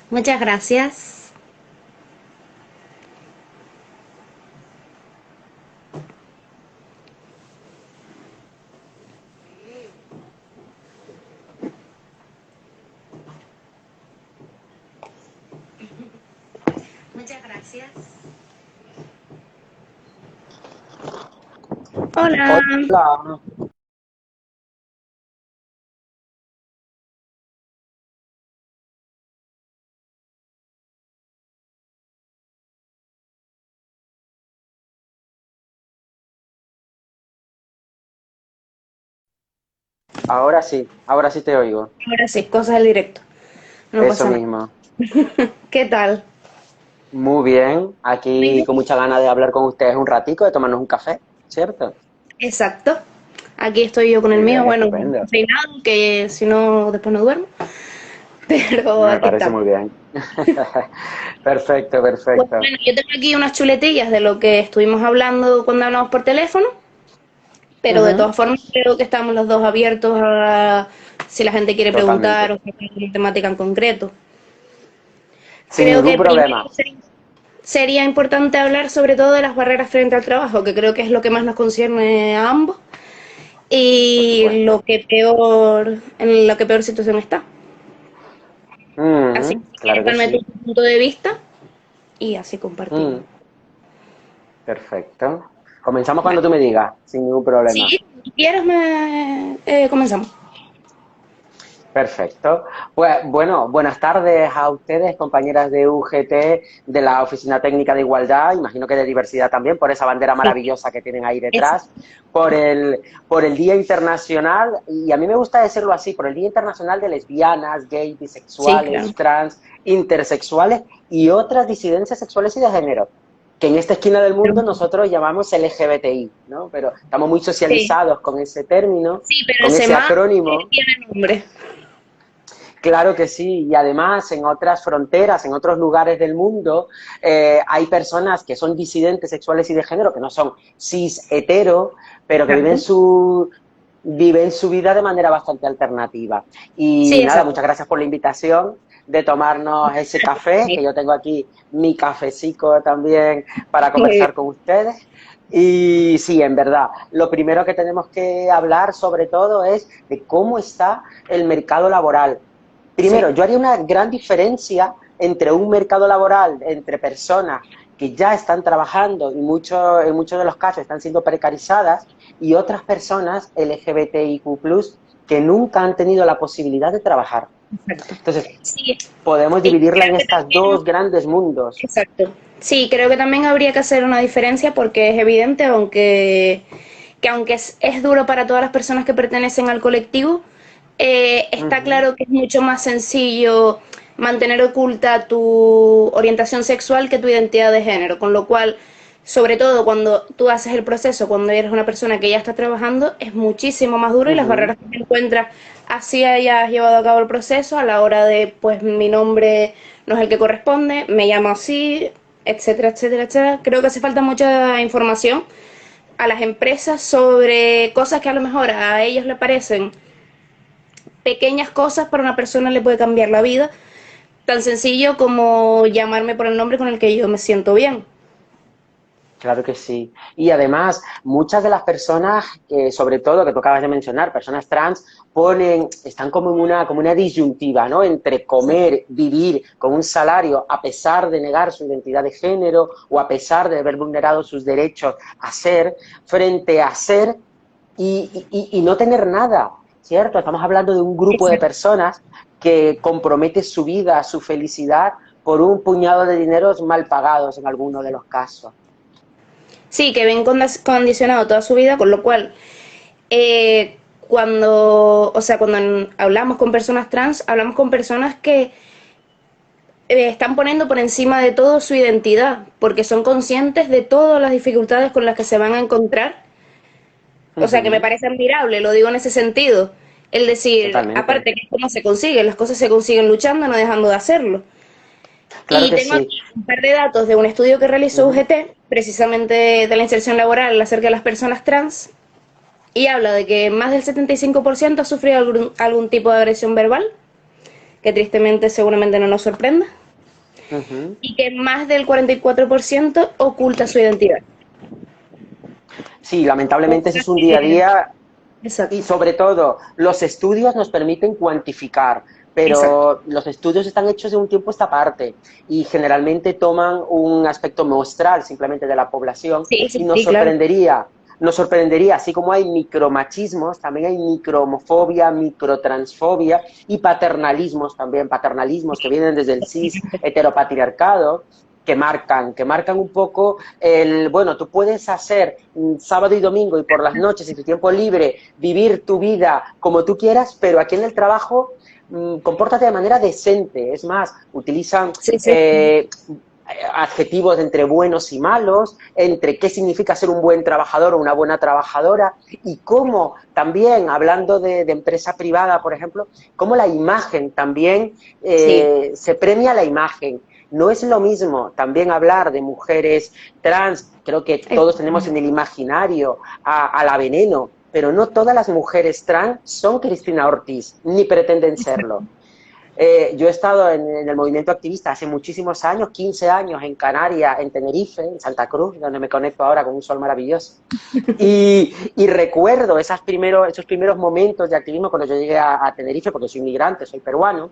Muchas gracias. Muchas gracias. Hola. Hola, ahora sí te oigo. Ahora sí, cosas del directo. No Eso pasa nada. mismo. ¿Qué tal? Muy bien, aquí Bien. con mucha ganas de hablar con ustedes un ratico, de tomarnos un café, ¿cierto? Exacto. Aquí estoy yo con el Muy mío, bien, bueno, estupendo. peinado, que si no, después no duermo. Pero Me aquí parece estamos. muy bien. Perfecto, Pues perfecto. bueno, yo tengo aquí unas chuletillas de lo que estuvimos hablando cuando hablamos por teléfono, pero de Ujú. todas formas creo que estamos los dos abiertos a si la gente quiere preguntar Totalmente. o si hay alguna temática en concreto. Sin Creo ningún que primero problema. sería importante hablar sobre todo de las barreras frente al trabajo, que creo que es lo que más nos concierne a ambos Por y supuesto. lo que peor, en la que peor situación está. Así que si Claro quieres que darme tu sí. punto de vista y así compartimos. Mm, perfecto. Comenzamos cuando Vale. tú me digas, sin ningún Si problema. quieres, comenzamos. Perfecto. Pues bueno, buenas tardes a ustedes, compañeras de UGT, de la Oficina Técnica de Igualdad, imagino que de diversidad también, por esa bandera Sí, maravillosa que tienen ahí eso. detrás, por el Día Internacional, y a mí me gusta decirlo así, por el Día Internacional de lesbianas, gays, Sí, claro. bisexuales, trans, intersexuales y otras disidencias sexuales y de género, que en esta esquina del mundo nosotros llamamos LGBTI, ¿no? Pero estamos muy Sí, socializados con ese término, sí, pero con ese ese más acrónimo. tiene nombre. Claro que sí, y además en otras fronteras, en otros lugares del mundo, hay personas que son disidentes sexuales y de género, que no son cis hetero, pero que Exacto. viven su vida de manera bastante alternativa. Sí, Y nada, exacto. muchas gracias por la invitación de tomarnos ese café, que Sí. yo tengo aquí mi cafecito también para Muy bien. conversar con ustedes. Y sí, en verdad, lo primero que tenemos que hablar sobre todo es de cómo está el mercado laboral. Sí, Primero, yo haría una gran diferencia entre un mercado laboral, entre personas que ya están trabajando y en muchos de los casos están siendo precarizadas y otras personas LGBTIQ+, que nunca han tenido la posibilidad de trabajar. exacto. Entonces, Sí, podemos y dividirla en creo que estas también, dos grandes mundos. exacto. Sí, creo que también habría que hacer una diferencia porque es evidente, aunque es duro para todas las personas que pertenecen al colectivo, está Ujú, claro que es mucho más sencillo mantener oculta tu orientación sexual que tu identidad de género, con lo cual, sobre todo cuando tú haces el proceso, cuando eres una persona que ya está trabajando, es muchísimo más duro y las ujú. barreras que te encuentras así hayas llevado a cabo el proceso a la hora de, pues mi nombre no es el que corresponde, me llamo así, etcétera, etcétera, etcétera. Creo que hace falta mucha información a las empresas sobre cosas que a lo mejor a ellos le parecen pequeñas cosas, para una persona le puede cambiar la vida, tan sencillo como llamarme por el nombre con el que yo me siento bien. Claro que sí. Y además, muchas de las personas, sobre todo que tú acabas de mencionar, personas trans, están como una disyuntiva, ¿no? Entre comer, vivir con un salario a pesar de negar su identidad de género o a pesar de haber vulnerado sus derechos a ser, frente a ser y no tener nada, ¿cierto? Estamos hablando de un grupo de Exacto. personas que compromete su vida, su felicidad por un puñado de dineros mal pagados en algunos de los casos. Sí, que ven condicionado toda su vida, con lo cual, cuando, o sea, cuando hablamos con personas trans, hablamos con personas que están poniendo por encima de todo su identidad, porque son conscientes de todas las dificultades con las que se van a encontrar. O sea, que me Ujú, parece admirable, lo digo en ese sentido. El decir, totalmente. aparte que cómo se consigue, las cosas se consiguen luchando, no dejando de hacerlo. Claro Y que tengo sí. aquí un par de datos de un estudio que realizó Ujú, UGT, precisamente de la inserción laboral acerca de las personas trans, y habla de que más del 75% ha sufrido algún tipo de agresión verbal, que tristemente seguramente no nos sorprenda, y que más del 44% oculta su identidad. Sí, lamentablemente ese Cosa es un día a que- día y Exacto, sobre todo los estudios nos permiten cuantificar, exacto. pero los estudios están hechos de un tiempo a esta parte y generalmente toman un aspecto muestral simplemente de la población Sí, y sí, sí, claro. nos sorprendería, así como hay micromachismos, también hay microhomofobia, microtransfobia y paternalismos también, paternalismos que vienen desde el cis heteropatriarcado que marcan un poco bueno, tú puedes hacer sábado y domingo y por las noches y tu tiempo libre, vivir tu vida como tú quieras, pero aquí en el trabajo compórtate de manera decente. Es más, utilizan Sí, sí. adjetivos entre buenos y malos, entre qué significa ser un buen trabajador o una buena trabajadora, y cómo también, hablando de empresa privada, por ejemplo, cómo la imagen también Sí, se premia la imagen. No es lo mismo también hablar de mujeres trans, creo que todos tenemos en el imaginario a la Veneno, pero no todas las mujeres trans son Cristina Ortiz, ni pretenden serlo. Yo he estado en el movimiento activista hace muchísimos años, 15 años en Canarias, en Tenerife, en Santa Cruz, donde me conecto ahora con un sol maravilloso. Y recuerdo esos primeros momentos de activismo cuando yo llegué a Tenerife, porque soy inmigrante, soy peruano,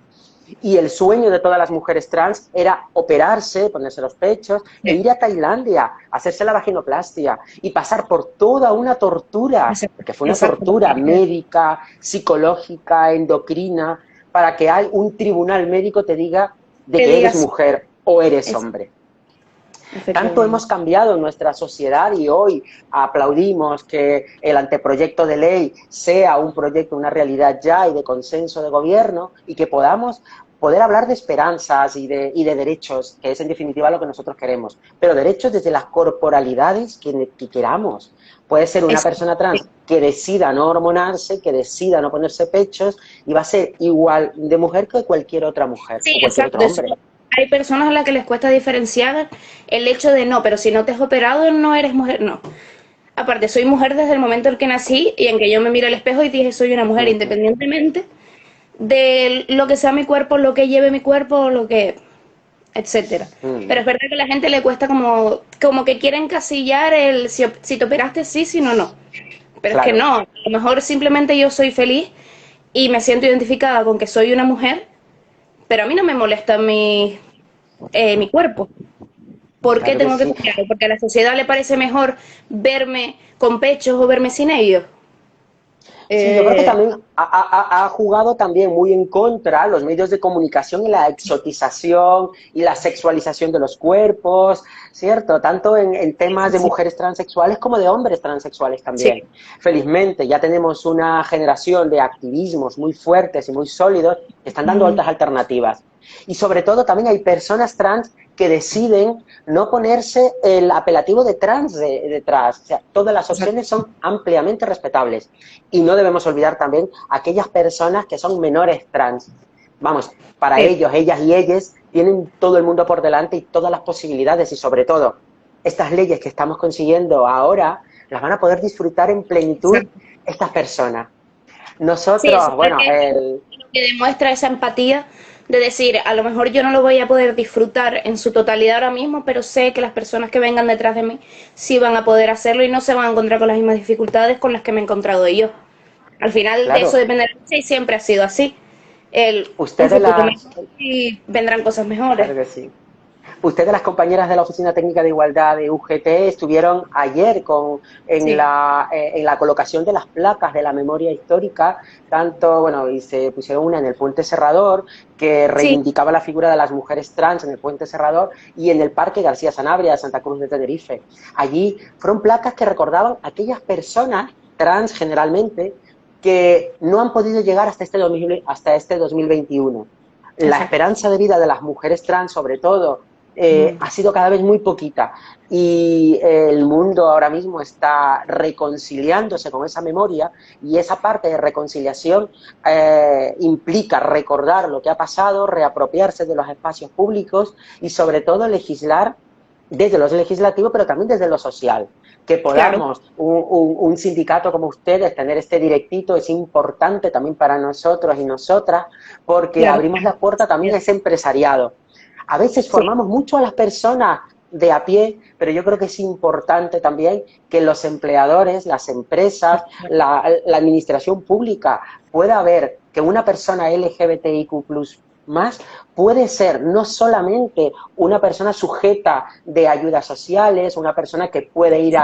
y el sueño de todas las mujeres trans era operarse, ponerse los pechos e sí, ir a Tailandia, hacerse la vaginoplastia y pasar por toda una tortura, exacto, porque fue una exacto. tortura médica, psicológica, endocrina, para que un tribunal médico te diga de Que que eres digas, mujer o eres es, hombre. Tanto hemos efectivamente. cambiado en nuestra sociedad y hoy aplaudimos que el anteproyecto de ley sea un proyecto, una realidad ya y de consenso de gobierno y que podamos poder hablar de esperanzas y de derechos, que es en definitiva lo que nosotros queremos, pero derechos desde las corporalidades que queramos. Puede ser una Exacto. persona trans que decida no hormonarse, que decida no ponerse pechos y va a ser igual de mujer que cualquier otra mujer Sí, o cualquier exacto. otro Eso, hombre. hay personas a las que les cuesta diferenciar el hecho de no, pero si no te has operado no eres mujer, no. Aparte, soy mujer desde el momento en que nací y en que yo me miro al espejo y dije soy una mujer Uh -huh. independientemente de lo que sea mi cuerpo, lo que lleve mi cuerpo, lo que, etcétera. Pero es verdad que a la gente le cuesta como que quiere encasillar el si te operaste sí, si no, no. Pero es que Claro. no, a lo mejor simplemente yo soy feliz y me siento identificada con que soy una mujer, pero a mí no me molesta mi cuerpo. ¿Por qué Claro que tengo que sí. cambiarlo? Porque a la sociedad le parece mejor verme con pechos o verme sin ellos. Sí, yo creo que Eh, también ha jugado también muy en contra los medios de comunicación y la exotización y la sexualización de los cuerpos, ¿cierto? Tanto en temas de sí, mujeres transexuales como de hombres transexuales sí. también. Felizmente ya tenemos una generación de activismos muy fuertes y muy sólidos que están dando Mm, otras alternativas. Y sobre todo también hay personas trans que deciden no ponerse el apelativo de trans detrás. O sea, todas las exacto. opciones son ampliamente respetables. Y no debemos olvidar también aquellas personas que son menores trans. Vamos, para Sí, ellos, ellas y ellas tienen todo el mundo por delante y todas las posibilidades y sobre todo estas leyes que estamos consiguiendo ahora las van a poder disfrutar en plenitud exacto. estas personas. Sí, eso Nosotros, es bueno, lo que demuestra esa empatía de decir, a lo mejor yo no lo voy a poder disfrutar en su totalidad ahora mismo, pero sé que las personas que vengan detrás de mí sí van a poder hacerlo y no se van a encontrar con las mismas dificultades con las que me he encontrado yo. Al final de eso claro, depende de la lucha y siempre ha sido así. Un ustedes futuro mejor las, y vendrán cosas mejores. claro que sí. Ustedes, las compañeras de la Oficina Técnica de Igualdad de UGT, estuvieron ayer Sí, en la colocación de las placas de la memoria histórica, tanto, bueno, y se pusieron una en el Puente Serrador, que sí, reivindicaba la figura de las mujeres trans en el Puente Serrador, y en el Parque García Sanabria de Santa Cruz de Tenerife. Allí fueron placas que recordaban a aquellas personas trans generalmente que no han podido llegar hasta este 2021. La exacto. esperanza de vida de las mujeres trans, sobre todo, Mm. ha sido cada vez muy poquita y el mundo ahora mismo está reconciliándose con esa memoria y esa parte de reconciliación implica recordar lo que ha pasado, reapropiarse de los espacios públicos y sobre todo legislar desde lo legislativo pero también desde lo social. que claro, podamos, un sindicato como ustedes, tener este directito es importante también para nosotros y nosotras, porque claro. abrimos la puerta también a ese empresariado. A veces Sí, formamos mucho a las personas de a pie, pero yo creo que es importante también que los empleadores, las empresas, la administración pública pueda ver que una persona LGBTIQ+ más puede ser no solamente una persona sujeta de ayudas sociales, una persona que puede ir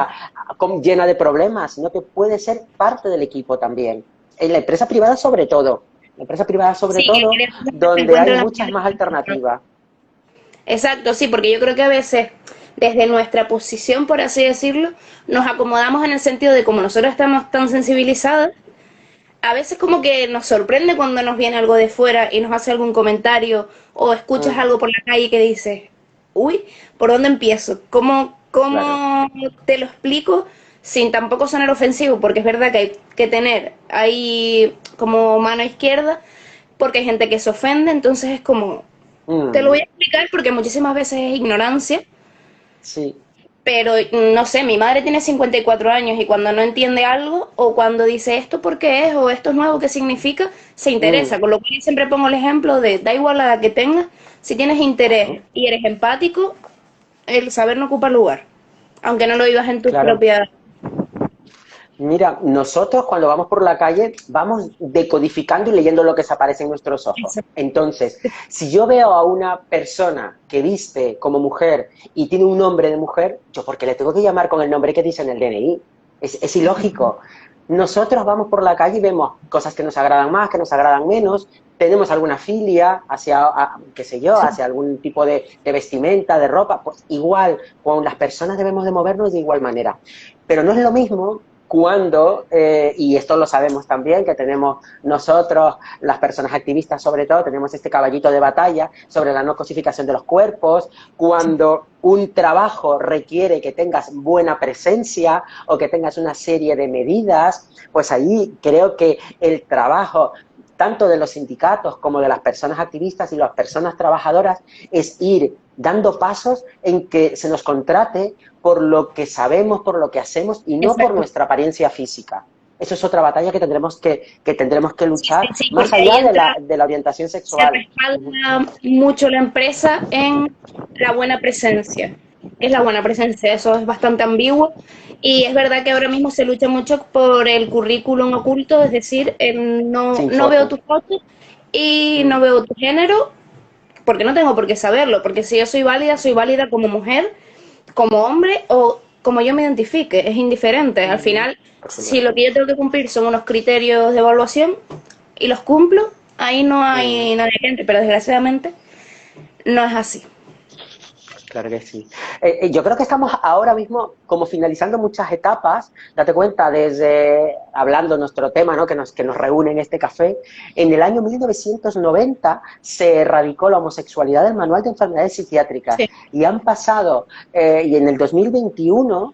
llena de problemas, sino que puede ser parte del equipo también. En la empresa privada sobre todo, la empresa privada sobre sí, que todo, queremos que se donde hay encuentren las muchas más alternativas. exacto, sí, porque yo creo que a veces, desde nuestra posición, por así decirlo, nos acomodamos en el sentido de como nosotros estamos tan sensibilizados, a veces como que nos sorprende cuando nos viene algo de fuera y nos hace algún comentario o escuchas Mm, algo por la calle que dices, uy, ¿por dónde empiezo? claro. ¿Cómo te lo explico sin tampoco sonar ofensivo? Porque es verdad que hay que tener ahí como mano izquierda, porque hay gente que se ofende, entonces es como, te lo voy Mm, a explicar porque muchísimas veces es ignorancia, sí. pero no sé, mi madre tiene 54 años y cuando no entiende algo o cuando dice esto por qué es o esto es nuevo, qué significa, se interesa. Mm, Con lo cual yo siempre pongo el ejemplo de, da igual la edad que tengas, si tienes interés claro, y eres empático, el saber no ocupa lugar, aunque no lo vivas en tus claro. propias... Mira, nosotros cuando vamos por la calle vamos decodificando y leyendo lo que se aparece en nuestros ojos. Entonces, si yo veo a una persona que viste como mujer y tiene un nombre de mujer, yo porque le tengo que llamar con el nombre que dice en el DNI. Es ilógico. Nosotros vamos por la calle y vemos cosas que nos agradan más, que nos agradan menos, tenemos alguna filia hacia, qué sé yo, hacia algún tipo de vestimenta, de ropa, pues igual, con las personas debemos de movernos de igual manera. Pero no es lo mismo cuando, y esto lo sabemos también, que tenemos nosotros, las personas activistas sobre todo, tenemos este caballito de batalla sobre la no cosificación de los cuerpos, cuando un trabajo requiere que tengas buena presencia o que tengas una serie de medidas, pues ahí creo que el trabajo tanto de los sindicatos como de las personas activistas y las personas trabajadoras es ir dando pasos en que se nos contrate por lo que sabemos, por lo que hacemos y no por Exacto. nuestra apariencia física. Eso es otra batalla que tendremos que Sí, sí, luchar sí, más porque ahí allá entra, de la orientación se sexual. Uh respalda mucho la empresa en la buena presencia. Es la buena presencia, eso es bastante ambiguo. Y es verdad que ahora mismo se lucha mucho por el currículum oculto, es decir, no, Sin no veo tu foto. foto y no Mm, veo tu género, porque no tengo por qué saberlo, porque si yo soy válida como mujer, como hombre o como yo me identifique, es indiferente. Al final, por si lo supuesto. que yo tengo que cumplir son unos criterios de evaluación y los cumplo, ahí no Mm. hay nadie que entre, pero desgraciadamente no es así. Claro que sí. Yo creo que estamos ahora mismo como finalizando muchas etapas, date cuenta, desde hablando nuestro tema, ¿no? Que nos reúne en este café, en el año 1990 se erradicó la homosexualidad del Manual de Enfermedades Psiquiátricas Sí, y han pasado, y en el 2021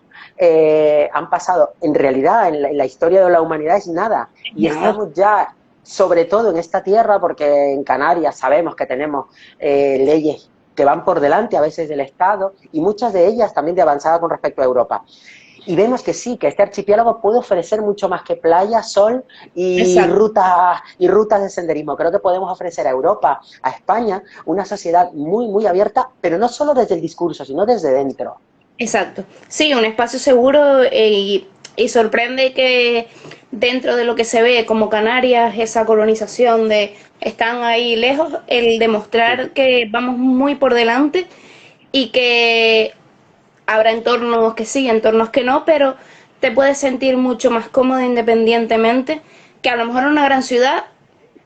han pasado, en realidad en la historia de la humanidad es nada, y nada. estamos ya sobre todo en esta tierra, porque en Canarias sabemos que tenemos leyes que van por delante a veces del Estado y muchas de ellas también de avanzada con respecto a Europa. Y vemos que sí, que este archipiélago puede ofrecer mucho más que playa, sol Exacto. y rutas de senderismo. Creo que podemos ofrecer a Europa, a España, una sociedad muy, muy abierta, pero no solo desde el discurso, sino desde dentro. Exacto. Sí, un espacio seguro y sorprende que dentro de lo que se ve como Canarias, esa colonización de están ahí lejos, el demostrar que vamos muy por delante y que habrá entornos que sí, entornos que no, pero te puedes sentir mucho más cómodo independientemente, que a lo mejor en una gran ciudad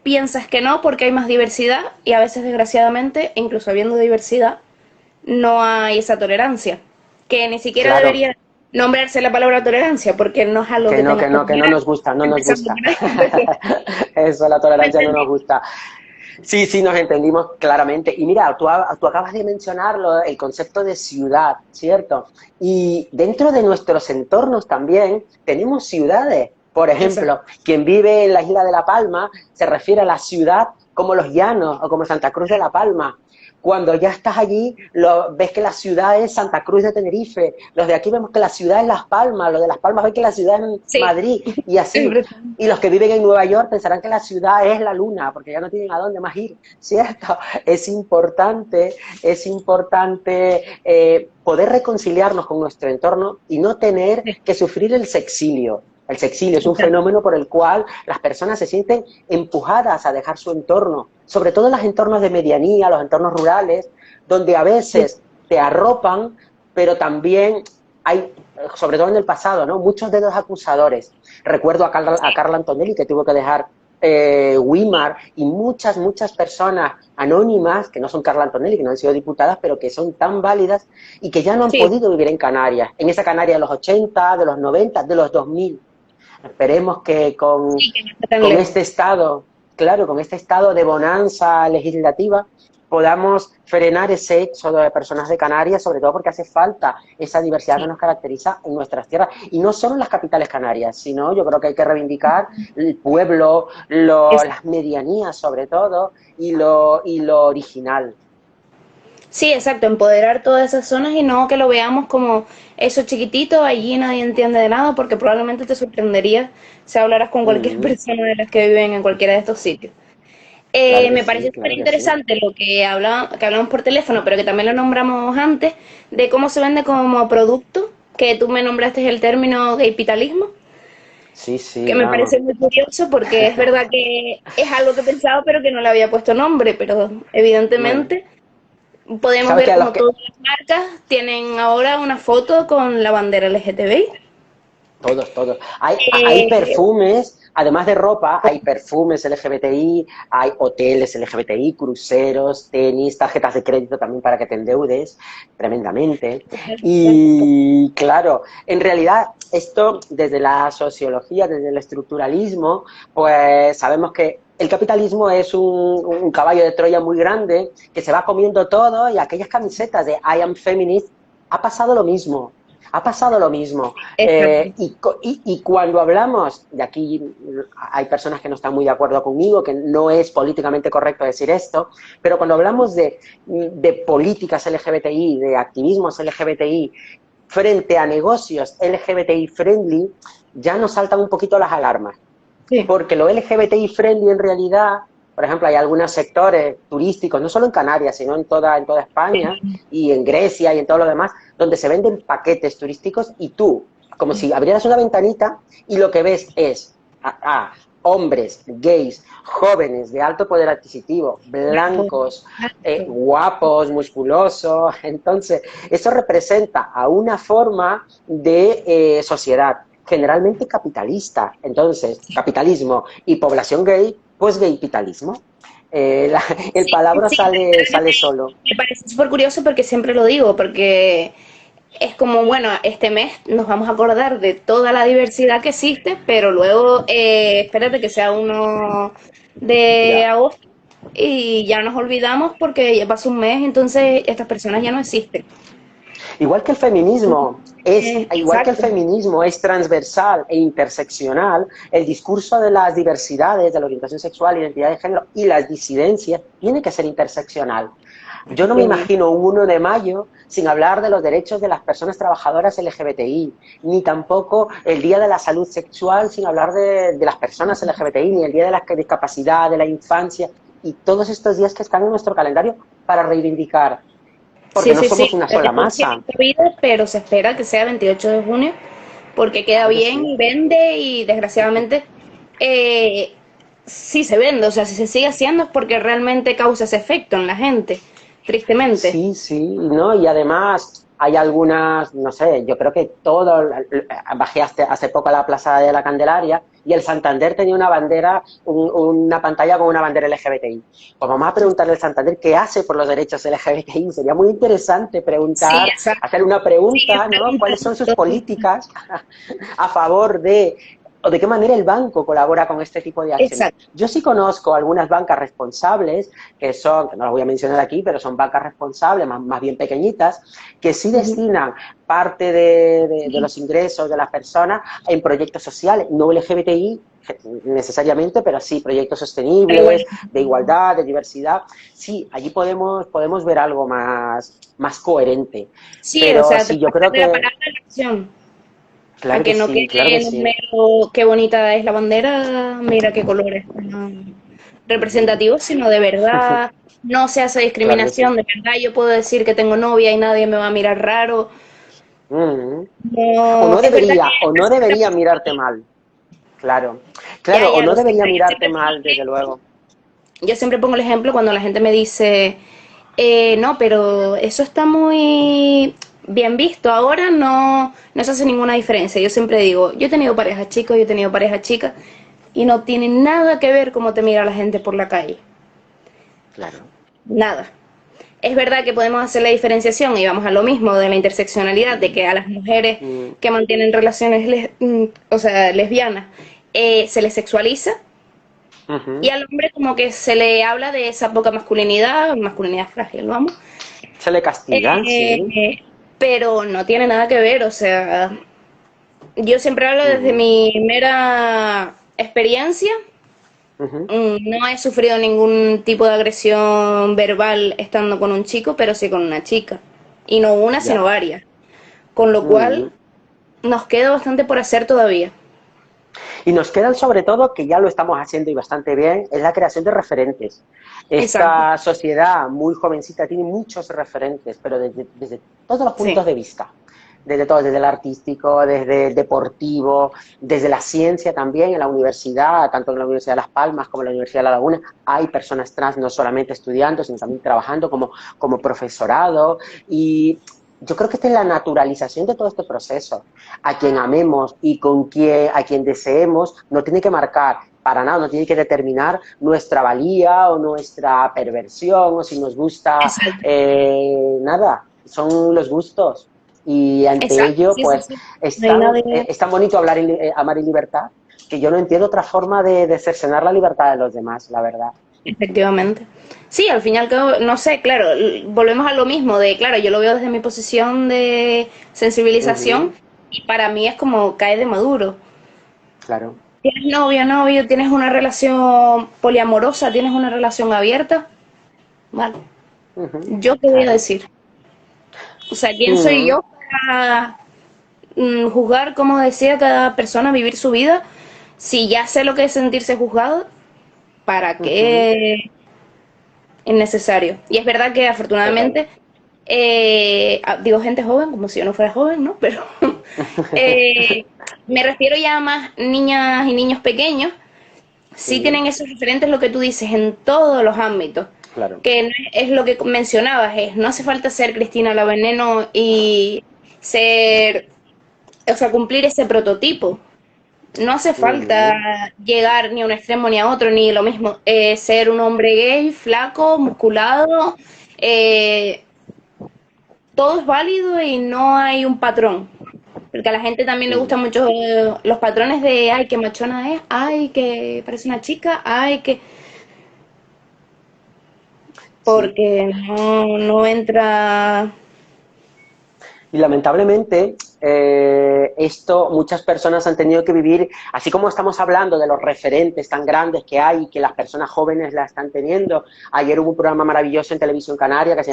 piensas que no porque hay más diversidad y a veces desgraciadamente, incluso habiendo diversidad, no hay esa tolerancia, que ni siquiera Claro, debería nombrarse la palabra tolerancia porque no es algo que tengas que que no tolerar, nos gusta, no nos empezando gusta. por ahí, pero Eso, la ¿me tolerancia no nos entendí? gusta. Sí, sí, nos entendimos claramente. Y mira, tú acabas de mencionarlo, el concepto de ciudad, ¿cierto? Y dentro de nuestros entornos también tenemos ciudades. Por Exacto. ejemplo, quien vive en la isla de La Palma se refiere a la ciudad como Los Llanos o como Santa Cruz de la Palma. Cuando ya estás allí, ves que la ciudad es Santa Cruz de Tenerife, los de aquí vemos que la ciudad es Las Palmas, los de Las Palmas ven que la ciudad es Sí, Madrid, y es así. brutal. Y los que viven en Nueva York pensarán que la ciudad es la luna, porque ya no tienen a dónde más ir, ¿cierto? Es importante poder reconciliarnos con nuestro entorno y no tener que sufrir el sexilio. El sexilio es un fenómeno por el cual las personas se sienten empujadas a dejar su entorno, sobre todo en los entornos de medianía, los entornos rurales, donde a veces te arropan, pero también hay, sobre todo en el pasado, ¿no?, muchos dedos acusadores. Recuerdo a Carla Antonelli, que tuvo que dejar Weimar, y muchas personas anónimas, que no son Carla Antonelli, que no han sido diputadas, pero que son tan válidas y que ya no han podido vivir en Canarias, en esa Canarias de los 80, de los 90, de los 2000. Esperemos que con este estado, claro, con este estado de bonanza legislativa, podamos frenar ese éxodo de personas de Canarias, sobre todo porque hace falta esa diversidad que nos caracteriza en nuestras tierras. Y no solo en las capitales canarias, sino yo creo que hay que reivindicar el pueblo, las medianías sobre todo, y lo original. Sí, exacto, empoderar todas esas zonas y no que lo veamos como eso chiquitito, allí nadie entiende de nada, porque probablemente te sorprendería si hablaras con cualquier persona de las que viven en cualquiera de estos sitios. Me parece súper Claro que sí. interesante lo que hablamos por teléfono, pero que también lo nombramos antes, de cómo se vende como producto, que tú me nombraste el término gaypitalismo, Sí, que sí, me vamos. parece muy curioso porque es verdad que es algo que pensaba, pero que no le había puesto nombre, pero Bueno, evidentemente podemos sabes que ver a los como que todas las marcas tienen ahora una foto con la bandera LGTBI. todos. Hay perfumes, además de ropa, hay perfumes LGBTI, hay hoteles LGBTI, cruceros, tenis, tarjetas de crédito también para que te endeudes tremendamente. Y claro, en realidad esto desde la sociología, desde el estructuralismo, pues sabemos que el capitalismo es un caballo de Troya muy grande que se va comiendo todo, y aquellas camisetas de I am feminist ha pasado lo mismo. Ha pasado lo mismo. Exacto. Y cuando hablamos, y aquí hay personas que no están muy de acuerdo conmigo, que no es políticamente correcto decir esto, pero cuando hablamos de políticas LGBTI, de activismos LGBTI, frente a negocios LGBTI friendly, ya nos saltan un poquito las alarmas. Sí. Porque lo LGBTI friendly en realidad, por ejemplo, hay algunos sectores turísticos, no solo en Canarias, sino en toda España y en Grecia y en todo lo demás, donde se venden paquetes turísticos y tú, como si abrieras una ventanita y lo que ves es a hombres, gays, jóvenes de alto poder adquisitivo, blancos, guapos, musculosos. Entonces, eso representa a una forma de sociedad generalmente capitalista. Entonces, capitalismo y población gay, pues gaypitalismo. El Sí, palabra sí, sale solo. me parece súper curioso porque siempre lo digo, porque es como, bueno, este mes nos vamos a acordar de toda la diversidad que existe, pero luego espérate que sea 1 de Ya. agosto y ya nos olvidamos porque ya pasó un mes, entonces estas personas ya no existen. Igual que el Exacto. feminismo es transversal e interseccional, el discurso de las diversidades, de la orientación sexual, identidad de género y las disidencias tiene que ser interseccional. Yo no me imagino un 1 de mayo sin hablar de los derechos de las personas trabajadoras LGBTI, ni tampoco el Día de la Salud Sexual sin hablar de las personas LGBTI, ni el Día de la Discapacidad, de la Infancia, y todos estos días que están en nuestro calendario para reivindicar, porque Sí, no sí, somos sí, una sola tenemos masa. cierta vida, pero se espera que sea 28 de junio porque queda Claro que bien sí. y vende y desgraciadamente eh, sí se vende, o sea, si se sigue haciendo es porque realmente causa ese efecto en la gente, tristemente. Sí, sí, ¿no? Y además hay algunas, no sé, yo creo que todo, bajé hace poco a la Plaza de la Candelaria y el Santander tenía una bandera, una pantalla con una bandera LGBTI. Pues vamos a preguntarle al Santander qué hace por los derechos LGBTI. Sería muy interesante Sí, hacer una sigue pregunta, ¿no? ¿Cuáles son sus preguntando. políticas a favor de o de qué manera el banco colabora con este tipo de acciones. Exacto. Yo sí conozco algunas bancas responsables, que son, que no las voy a mencionar aquí, pero son bancas responsables, más bien pequeñitas, que sí destinan parte de los ingresos de las personas en proyectos sociales, no LGBTI necesariamente, pero sí proyectos Pero bueno, sostenibles, de igualdad, de diversidad. Sí, allí podemos ver algo más coherente. sí, o Pero sea, te sí, yo pasas creo de la que, palabra a la acción. A claro que que no sí, claro quede que en un sí. mero qué bonita es la bandera, mira qué colores representativos, sino de verdad no se hace Claro que sí. discriminación, de verdad yo puedo decir que tengo novia y nadie me va a mirar raro. Mm. No, es verdad O que no hace falta debería mucho mirarte aquí. mal, claro. Ya, Claro, o ya no lo sé. debería Yo mirarte siempre pongo mal, el desde ejemplo, luego. yo siempre pongo el ejemplo cuando la gente me dice, no, pero eso está muy bien visto, ahora no se hace ninguna diferencia. Yo siempre digo, yo he tenido parejas chicos, yo he tenido parejas chicas, y no tiene nada que ver cómo te mira la gente por la calle. Claro. Nada. Es verdad que podemos hacer la diferenciación y vamos a lo mismo de la interseccionalidad, de que a las mujeres Mm, que mantienen relaciones o sea, lesbianas se les sexualiza y ujú. al hombre como que se le habla de esa poca masculinidad, masculinidad frágil, vamos. Se le castiga, sí. Pero no tiene nada que ver, o sea, yo siempre hablo desde Ujú, mi mera experiencia. ujú. No he sufrido ningún tipo de agresión verbal estando con un chico, pero sí con una chica. Y no una, sino Ya. varias. Con lo cual, Mm. nos queda bastante por hacer todavía. Y nos quedan sobre todo, que ya lo estamos haciendo y bastante bien, es la creación de referentes. Exacto. Esta sociedad muy jovencita tiene muchos referentes, pero desde todos los Sí. puntos de vista. Desde todo, desde el artístico, desde el deportivo, desde la ciencia también, en la universidad, tanto en la Universidad de Las Palmas como en la Universidad de La Laguna, hay personas trans no solamente estudiando, sino también trabajando como profesorado. Y yo creo que esta es la naturalización de todo este proceso. A quien amemos y a quien deseemos, no tiene que marcar para nada, no tiene que determinar nuestra valía o nuestra perversión o si nos gusta Exacto. nada, son los gustos. Y ante Exacto. ello, Sí, sí, pues sí. No hay nadie. es tan bonito amar en libertad que yo no entiendo otra forma de cercenar la libertad de los demás, la verdad. Efectivamente. Sí, al fin y al cabo, no sé, claro, volvemos a lo mismo de, claro, yo lo veo desde mi posición de sensibilización Ujú, y para mí es como cae de maduro. claro. ¿Tienes novio, novio? ¿Tienes una relación poliamorosa? ¿Tienes una relación abierta? Vale. Ujú, ¿Yo qué voy a claro. decir? O sea, ¿quién soy Mm, yo para juzgar cómo decía cada persona vivir su vida? Si ya sé lo que es sentirse juzgado, ¿para ujú, qué es necesario? Y es verdad que total. afortunadamente, digo gente joven, como si yo no fuera joven, ¿no? Pero eh, me refiero ya a más niñas y niños pequeños, sí Sí, tienen esos referentes, lo que tú dices, en todos los ámbitos. claro. Que es lo que mencionabas, es no hace falta ser Cristina la Veneno y ser, o sea, cumplir ese prototipo. No hace falta Ujú, llegar ni a un extremo ni a otro, ni lo mismo, ser un hombre gay, flaco, musculado, eh, todo es válido y no hay un patrón. Porque a la gente también le gustan ujú. mucho los patrones de, ay, qué machona es, ay, que parece una chica, ay, que... Sí. Porque no entra... Y lamentablemente, esto muchas personas han tenido que vivir, así como estamos hablando de los referentes tan grandes que hay y que las personas jóvenes la están teniendo. Ayer hubo un programa maravilloso en Televisión Canaria que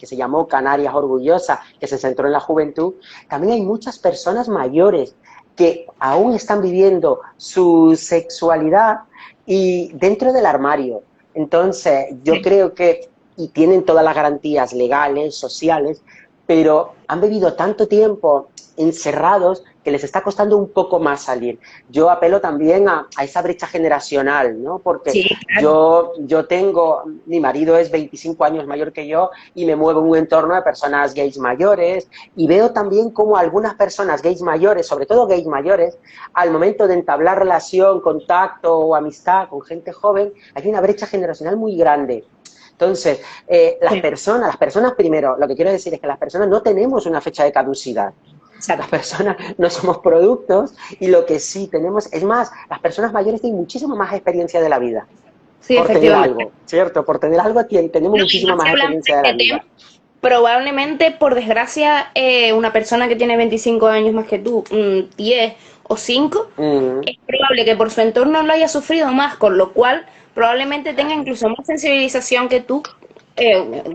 se llamó Canarias Orgullosa, que se centró en la juventud. También hay muchas personas mayores que aún están viviendo su sexualidad y dentro del armario. Entonces, yo Sí, creo que, y tienen todas las garantías legales, sociales, pero han vivido tanto tiempo encerrados que les está costando un poco más salir. Yo apelo también a esa brecha generacional, ¿no? Porque sí, claro. mi marido es 25 años mayor que yo y me muevo en un entorno de personas gays mayores y veo también cómo algunas personas gays mayores, sobre todo gays mayores, al momento de entablar relación, contacto o amistad con gente joven, hay una brecha generacional muy grande. Entonces, Sí. las personas primero, lo que quiero decir es que las personas no tenemos una fecha de caducidad. Las Exacto. personas no somos productos y lo que sí tenemos, es más, las personas mayores tienen muchísima más experiencia de la vida Sí, por tener efectivamente. algo, ¿cierto? Por tener algo tenemos No, y muchísima más si más hablamos de experiencia de la este tema, vida. probablemente, por desgracia, una persona que tiene 25 años más que tú, 10 o 5, Mm, es probable que por su entorno lo haya sufrido más, con lo cual probablemente tenga incluso más sensibilización que tú,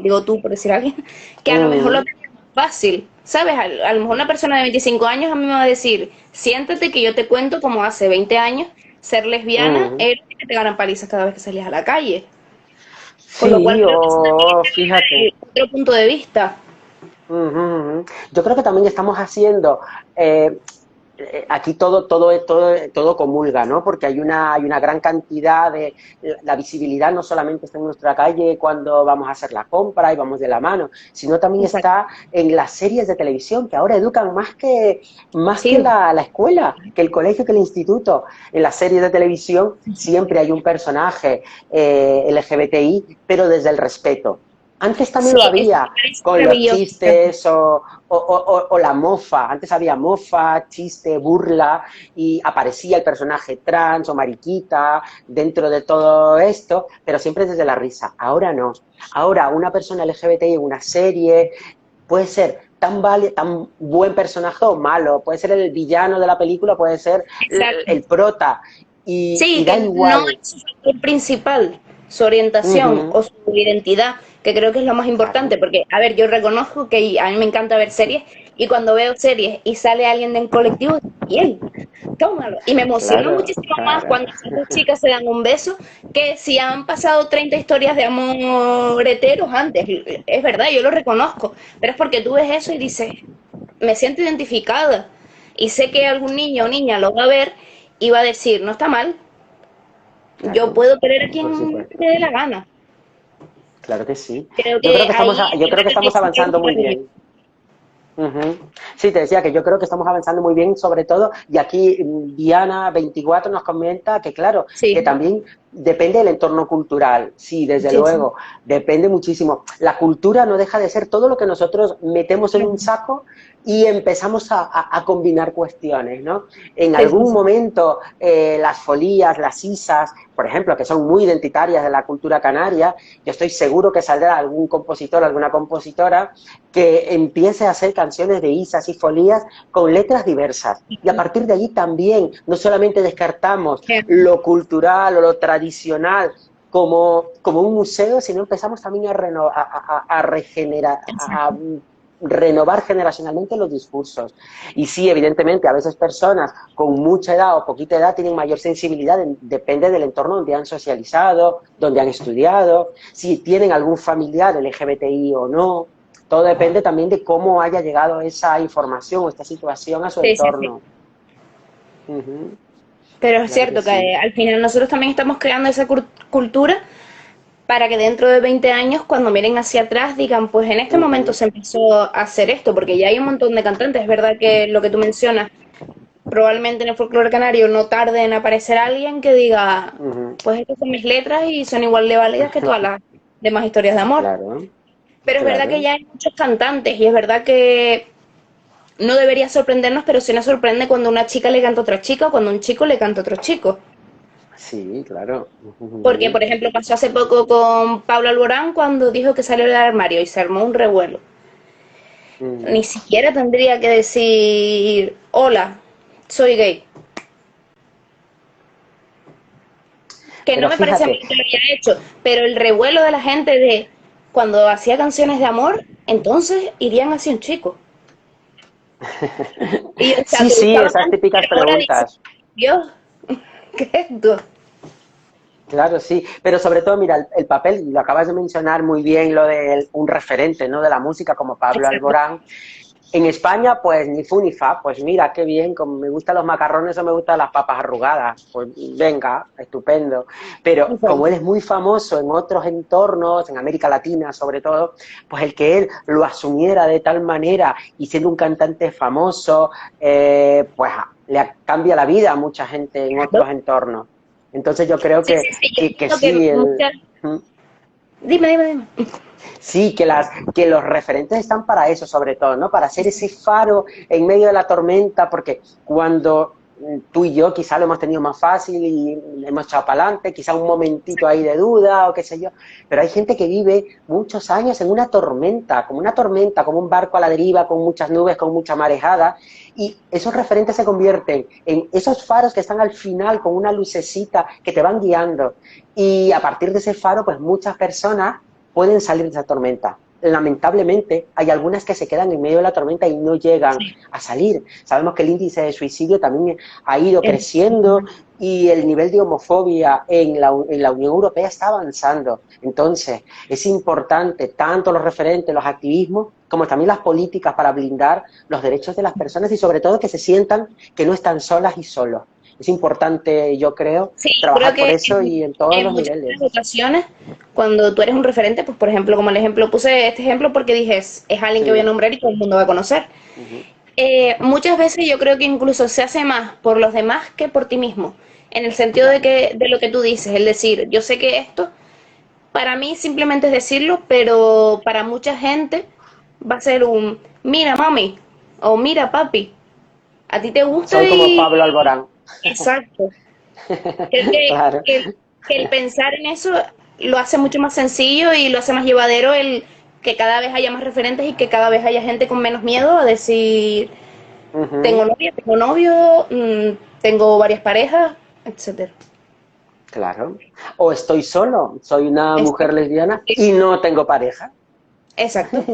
digo tú por decir a alguien, que a lo mejor lo mm, tenga más fácil. ¿Sabes? A lo mejor una persona de 25 años a mí me va a decir, siéntate que yo te cuento como hace 20 años ser lesbiana mm. era que te ganan palizas cada vez que salías a la calle. Con lo cual Sí, creo que eso también o es fíjate. otro punto de vista. Ujú, ujú. Yo creo que también estamos haciendo, aquí todo comulga, ¿no? Porque hay una gran cantidad de, la visibilidad no solamente está en nuestra calle cuando vamos a hacer la compra y vamos de la mano, sino también Exacto. está en las series de televisión que ahora educan más que Sí, la escuela, que el colegio, que el instituto. En las series de televisión siempre hay un personaje LGBTI, pero desde el respeto. Antes también sí, lo eso me había parece con los maravilloso. chistes o la mofa. Antes había mofa, chiste, burla y aparecía el personaje trans o mariquita dentro de todo esto, pero siempre desde la risa. Ahora no. Ahora una persona LGBTI en una serie puede ser tan buen personaje o malo, puede ser el villano de la película, puede ser Exacto. el prota Sí, y da que no igual. es su factor principal, su orientación Ujú, o su identidad, que creo que es lo más claro, importante, porque, a ver, yo reconozco que a mí me encanta ver series y cuando veo series y sale alguien de un colectivo, bien, tómalo. Y me emociona claro, muchísimo más claro. cuando esas dos chicas se dan un beso que si han pasado 30 historias de amor heteros antes. Es verdad, yo lo reconozco, pero es porque tú ves eso y dices, me siento identificada y sé que algún niño o niña lo va a ver y va a decir, no está mal, yo Claro, puedo querer a por quien supuesto. me dé la gana. Claro que sí. Creo que ahí Yo es creo que verdad que estamos sí que es avanzando muy maravilloso. bien. Ujú. Sí, te decía que yo creo que estamos avanzando muy bien, sobre todo, y aquí Diana 24 nos comenta que, claro, que Sí, también depende del entorno cultural. Sí, desde sí, sí. luego, depende muchísimo. La cultura no deja de ser todo lo que nosotros metemos en un saco y empezamos a combinar cuestiones, ¿no? En Sí, sí, algún sí. momento, las folías, las isas, por ejemplo, que son muy identitarias de la cultura canaria, yo estoy seguro que saldrá algún compositor, alguna compositora que empiece a hacer canciones de isas y folías con letras diversas. Y a partir de allí también no solamente descartamos lo cultural o lo tradicional como un museo, sino empezamos también a regenerar, renovar generacionalmente los discursos. Y sí, evidentemente, a veces personas con mucha edad o poquita edad tienen mayor sensibilidad, depende del entorno donde han socializado, donde han estudiado, si tienen algún familiar LGBTI o no. Todo depende también de cómo haya llegado esa información o esta situación a su Sí, sí, sí. entorno. Ujú, Pero es claro que cierto que sí. al final nosotros también estamos creando esa cultura para que dentro de 20 años, cuando miren hacia atrás, digan, pues en este momento Ujú, se empezó a hacer esto, porque ya hay un montón de cantantes. Es verdad que lo que tú mencionas, probablemente en el folclore canario no tarde en aparecer alguien que diga, ujú. pues estas son mis letras y son igual de válidas que todas las demás historias de amor. Claro, Pero es verdad que claro. ya hay muchos cantantes y es verdad que no debería sorprendernos, pero sí nos sorprende cuando una chica le canta a otra chica o cuando un chico le canta a otro chico. Sí, claro. Porque, Ujú, por ejemplo, pasó hace poco con Pablo Alborán cuando dijo que salió del armario y se armó un revuelo. Ni ujú. siquiera tendría que decir, hola, soy gay. Que no Pero me parece a mí fíjate, que lo haya hecho, pero el revuelo de la gente de cuando hacía canciones de amor, entonces irían hacia un chico. Y o sea, sí, te sí, gustaba esas tanto que típicas ahora dices, preguntas. Dios, ¿qué es esto? Claro, sí, pero sobre todo, mira, el papel, y lo acabas de mencionar muy bien, lo de un referente, ¿no? De la música como Pablo Exacto. Alborán. En España, pues ni fu ni fa, pues mira, qué bien, como me gustan los macarrones o me gustan las papas arrugadas, pues venga, estupendo. Pero como él es muy famoso en otros entornos, en América Latina sobre todo, pues el que él lo asumiera de tal manera y siendo un cantante famoso, pues cambia la vida a mucha gente en otros entornos. Entonces yo creo Sí, sí, sí, yo que entiendo que sí, muchas, Dime. Sí, que los referentes están para eso, sobre todo, ¿no? Para ser ese faro en medio de la tormenta, porque cuando tú y yo quizá lo hemos tenido más fácil y hemos echado para adelante, quizá un momentito ahí de duda o qué sé yo, pero hay gente que vive muchos años en una tormenta, como un barco a la deriva, con muchas nubes, con mucha marejada, y esos referentes se convierten en esos faros que están al final con una lucecita que te van guiando, y a partir de ese faro, pues muchas personas pueden salir de esa tormenta. Lamentablemente, hay algunas que se quedan en medio de la tormenta y no llegan Sí. a salir. Sabemos que el índice de suicidio también ha ido creciendo y el nivel de homofobia en la Unión Europea está avanzando. Entonces, es importante tanto los referentes, los activismos, como también las políticas para blindar los derechos de las personas y sobre todo que se sientan que no están solas y solos. Es importante, yo creo, Sí, creo trabajar por que eso y en todos en los muchas niveles. ocasiones, cuando tú eres un referente, pues por ejemplo, como el ejemplo, puse este ejemplo porque dije, es alguien que voy a Sí. nombrar y todo el mundo va a conocer. Ujú. Muchas veces yo creo que incluso se hace más por los demás que por ti mismo, en el sentido de Claro. que de lo que tú dices, es decir, yo sé que esto para mí simplemente es decirlo, pero para mucha gente va a ser un mira mami o mira papi, a ti te gusta Soy como Pablo y Alborán. exacto. Creo Claro. que el pensar en eso lo hace mucho más sencillo y lo hace más llevadero el que cada vez haya más referentes y que cada vez haya gente con menos miedo a decir tengo Ujú. novia, tengo novio, tengo varias parejas, etcétera. Claro. O estoy solo, soy una mujer Exacto. lesbiana Sí, y no tengo pareja. exacto.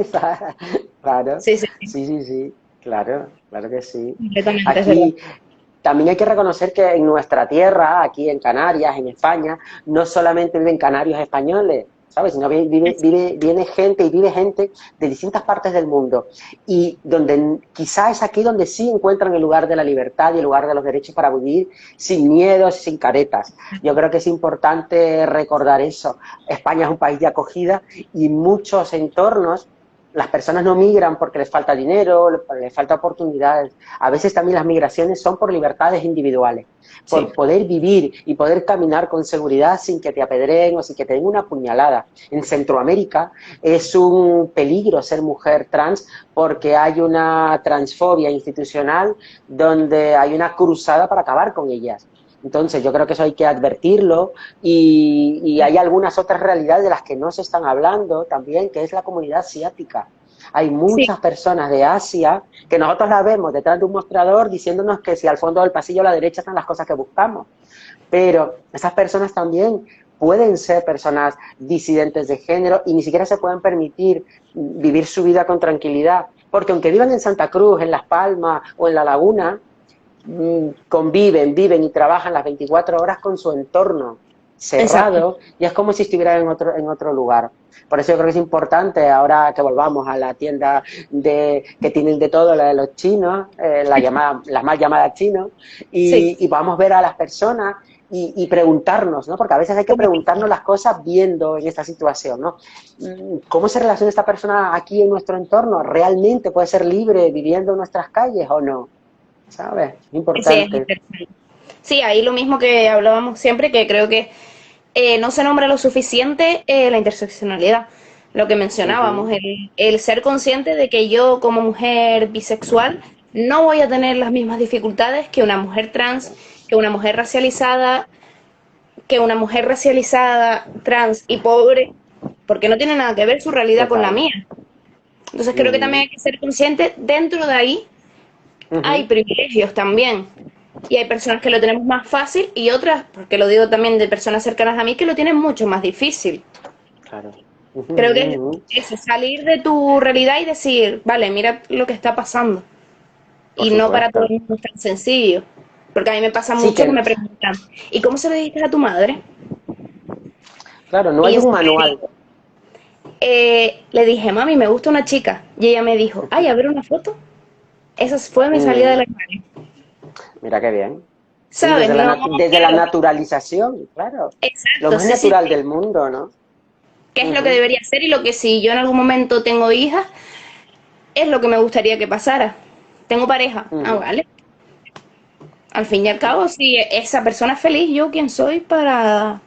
Claro, Sí, sí, sí, sí, sí, sí, claro, claro que sí. completamente, es verdad. Aquí también hay que reconocer que en nuestra tierra, aquí en Canarias, en España, no solamente viven canarios españoles, ¿sabes? Sino viene gente y vive gente de distintas partes del mundo. Y donde quizá es aquí donde sí encuentran el lugar de la libertad y el lugar de los derechos para vivir sin miedos y sin caretas. Yo creo que es importante recordar eso. España es un país de acogida y muchos entornos las personas no migran porque les falta dinero, les falta oportunidades. A veces también las migraciones son por libertades individuales, Sí, por poder vivir y poder caminar con seguridad sin que te apedreen o sin que te den una puñalada. En Centroamérica es un peligro ser mujer trans porque hay una transfobia institucional donde hay una cruzada para acabar con ellas. Entonces, yo creo que eso hay que advertirlo y hay algunas otras realidades de las que no se están hablando también, que es la comunidad asiática. Hay sí, muchas personas de Asia que nosotros las vemos detrás de un mostrador diciéndonos que si al fondo del pasillo a la derecha están las cosas que buscamos. Pero esas personas también pueden ser personas disidentes de género y ni siquiera se pueden permitir vivir su vida con tranquilidad. Porque aunque vivan en Santa Cruz, en Las Palmas o en La Laguna, conviven, viven y trabajan las 24 horas con su entorno exacto. cerrado y es como si estuvieran en otro lugar. Por eso yo creo que es importante, ahora que volvamos a la tienda que tienen de todo, la de los chinos, las mal llamadas chinos, Sí, y vamos a ver a las personas y preguntarnos, ¿no? Porque a veces hay que como preguntarnos las cosas viendo en esta situación, ¿no? ¿Cómo se relaciona esta persona aquí en nuestro entorno? ¿Realmente puede ser libre viviendo en nuestras calles o no? ¿Sabes? sí, es Importante. interesante. Sí, ahí lo mismo que hablábamos siempre, que creo que no se nombra lo suficiente la interseccionalidad. Lo que mencionábamos, Ujú. el ser consciente de que yo como mujer bisexual no voy a tener las mismas dificultades que una mujer trans, que una mujer racializada, trans y pobre, porque no tiene nada que ver su realidad con la Total. mía. Entonces creo que también Ujú. hay que ser consciente, dentro de ahí hay Ujú. privilegios también. Y hay personas que lo tenemos más fácil y otras, porque lo digo también de personas cercanas a mí, que lo tienen mucho más difícil. Claro. Ujú, Creo que ujú, ujú. es eso, salir de tu realidad y decir, vale, mira lo que está pasando. Por Y no para todo supuesto. el mundo es tan sencillo. Porque a mí me pasa Sí mucho que que, me preguntan, ¿y cómo se lo dijiste a tu madre? claro, no Y hay yo un siempre manual. digo, le dije, mami, me gusta una chica. Y ella me dijo, ay, a ver una foto. Esa fue mi salida de Mm, la calle. mira qué bien. Sí, ¿Sabes? No, desde la claro, naturalización, claro. Lo exacto, más sí, sí, natural sí. del mundo, ¿no? ¿Qué es lo que Ujú, debería ser y lo que si yo en algún momento tengo hijas, es lo que me gustaría que pasara? ¿Tengo pareja? Ah, ujú. vale. Al fin y al cabo, si esa persona es feliz, yo quién soy para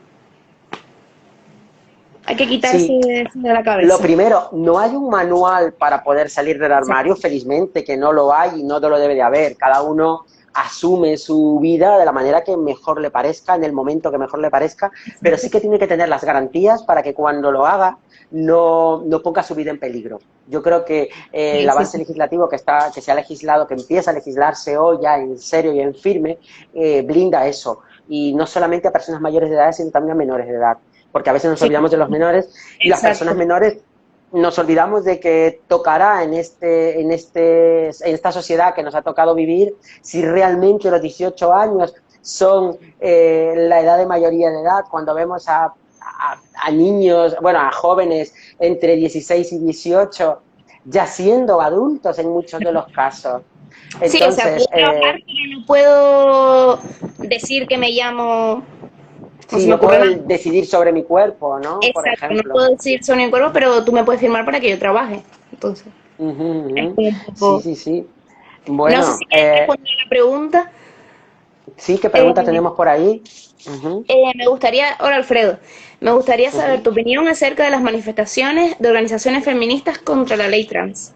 Hay que quitarse Sí, eso de la lo cabeza. primero, no hay un manual para poder salir del Exacto. armario, felizmente que no lo hay y no lo debe de haber. Cada uno asume su vida de la manera que mejor le parezca, en el momento que mejor le parezca, pero sí que tiene que tener las garantías para que cuando lo haga no ponga su vida en peligro. Yo creo que el Sí, sí, avance sí. legislativo que se ha legislado, que empieza a legislarse hoy ya en serio y en firme, blinda eso. Y no solamente a personas mayores de edad, sino también a menores de edad. Porque a veces nos Sí, olvidamos de los menores y las personas exacto. menores nos olvidamos de que tocará en esta sociedad que nos ha tocado vivir si realmente los 18 años son la edad de mayoría de edad, cuando vemos a niños, bueno, a jóvenes entre 16 y 18 ya siendo adultos en muchos de los casos. Sí, o sea, puedo Entonces, trabajar, pero no puedo decir que me llamo, no sí, se me no ocurre puedo nada. decidir sobre mi cuerpo, ¿no? Por Exacto, no ejemplo. puedo decir soy un cuervo, pero tú me puedes firmar para que yo trabaje. Entonces, Uh -huh, uh es -huh. como un Sí, poco... sí, sí. No sé si Bueno, quieres responder a la pregunta. sí, ¿qué pregunta Eh, tenemos por ahí? Uh -huh, me gustaría, hola Alfredo, me gustaría uh saber -huh. tu opinión acerca de las manifestaciones de organizaciones feministas contra la ley trans.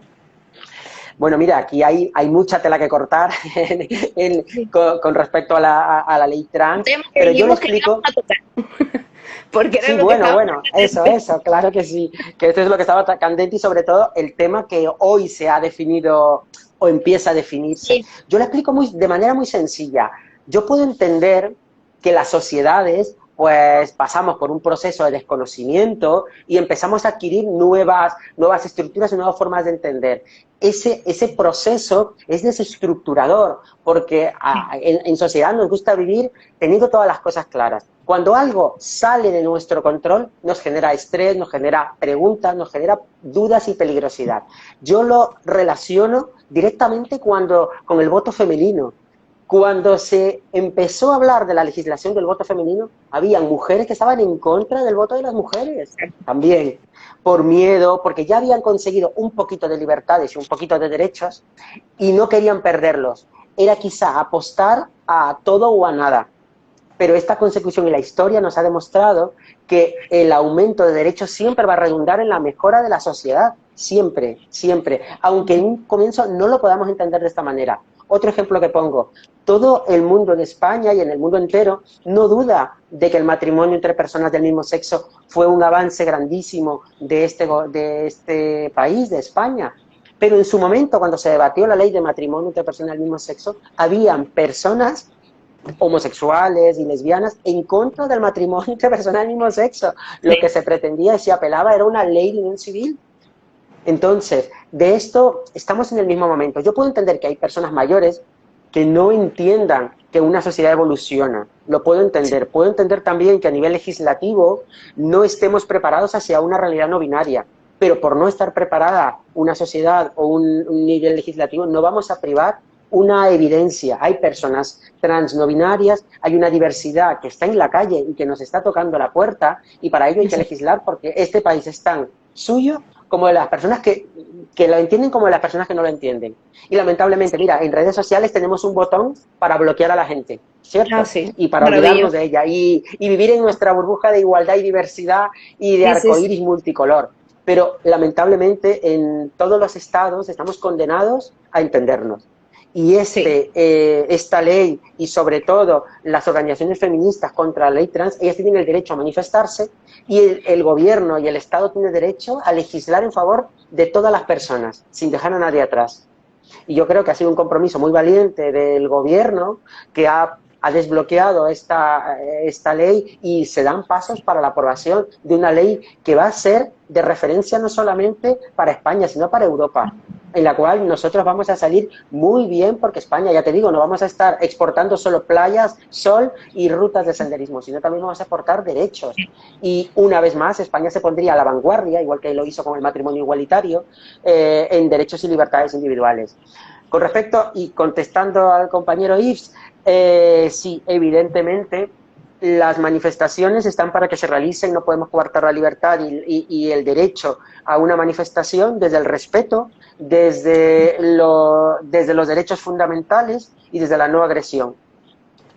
Bueno, mira, aquí hay mucha tela que cortar Sí. con respecto a la ley Un trans, tema que pero yo le dijimos que íbamos explico. a tocar, porque era Sí, lo que estábamos bueno, hablando. eso, claro que sí, que esto es lo que estaba candente y sobre todo el tema que hoy se ha definido o empieza a definirse. Sí, Yo lo explico de manera muy sencilla. Yo puedo entender que las sociedades pues pasamos por un proceso de desconocimiento y empezamos a adquirir nuevas estructuras y nuevas formas de entender. Ese proceso es desestructurador porque en sociedad nos gusta vivir teniendo todas las cosas claras. Cuando algo sale de nuestro control, nos genera estrés, nos genera preguntas, nos genera dudas y peligrosidad. Yo lo relaciono directamente con el voto femenino. Cuando se empezó a hablar de la legislación del voto femenino, había mujeres que estaban en contra del voto de las mujeres, también, por miedo, porque ya habían conseguido un poquito de libertades y un poquito de derechos y no querían perderlos. Era quizá apostar a todo o a nada. Pero esta consecución y la historia nos ha demostrado que el aumento de derechos siempre va a redundar en la mejora de la sociedad, siempre, siempre, aunque en un comienzo no lo podamos entender de esta manera. Otro ejemplo que pongo, todo el mundo en España y en el mundo entero no duda de que el matrimonio entre personas del mismo sexo fue un avance grandísimo de este país, de España. Pero en su momento, cuando se debatió la ley de matrimonio entre personas del mismo sexo, habían personas homosexuales y lesbianas en contra del matrimonio entre personas del mismo sexo. Lo que sí, se pretendía y se apelaba era una ley de unión civil. Entonces, de esto estamos en el mismo momento. Yo puedo entender que hay personas mayores que no entiendan que una sociedad evoluciona. Lo puedo entender. Puedo entender también que a nivel legislativo no estemos preparados hacia una realidad no binaria. Pero por no estar preparada una sociedad o un nivel legislativo, no vamos a privar una evidencia. Hay personas trans no binarias, hay una diversidad que está en la calle y que nos está tocando la puerta, y para ello hay que sí, legislar porque este país es tan suyo como de las personas que lo entienden como de las personas que no lo entienden. Y lamentablemente, mira, en redes sociales tenemos un botón para bloquear a la gente, ah, ¿cierto? sí, Y para olvidarnos maravilloso. de ella y vivir en nuestra burbuja de igualdad y diversidad y de Sí, sí, arcoíris sí, multicolor. Pero lamentablemente en todos los estados estamos condenados a entendernos. Y sí, esta ley y sobre todo las organizaciones feministas contra la ley trans, ellas tienen el derecho a manifestarse y el gobierno y el Estado tienen derecho a legislar en favor de todas las personas, sin dejar a nadie atrás. Y yo creo que ha sido un compromiso muy valiente del gobierno que ha desbloqueado esta ley y se dan pasos para la aprobación de una ley que va a ser de referencia no solamente para España, sino para Europa, en la cual nosotros vamos a salir muy bien porque España, ya te digo, no vamos a estar exportando solo playas, sol y rutas de senderismo, sino también vamos a exportar derechos. Y una vez más, España se pondría a la vanguardia, igual que lo hizo con el matrimonio igualitario, en derechos y libertades individuales. Con respecto, y contestando al compañero Yves, sí, evidentemente, las manifestaciones están para que se realicen, no podemos coartar la libertad y el derecho a una manifestación desde el respeto, desde los derechos fundamentales y desde la no agresión.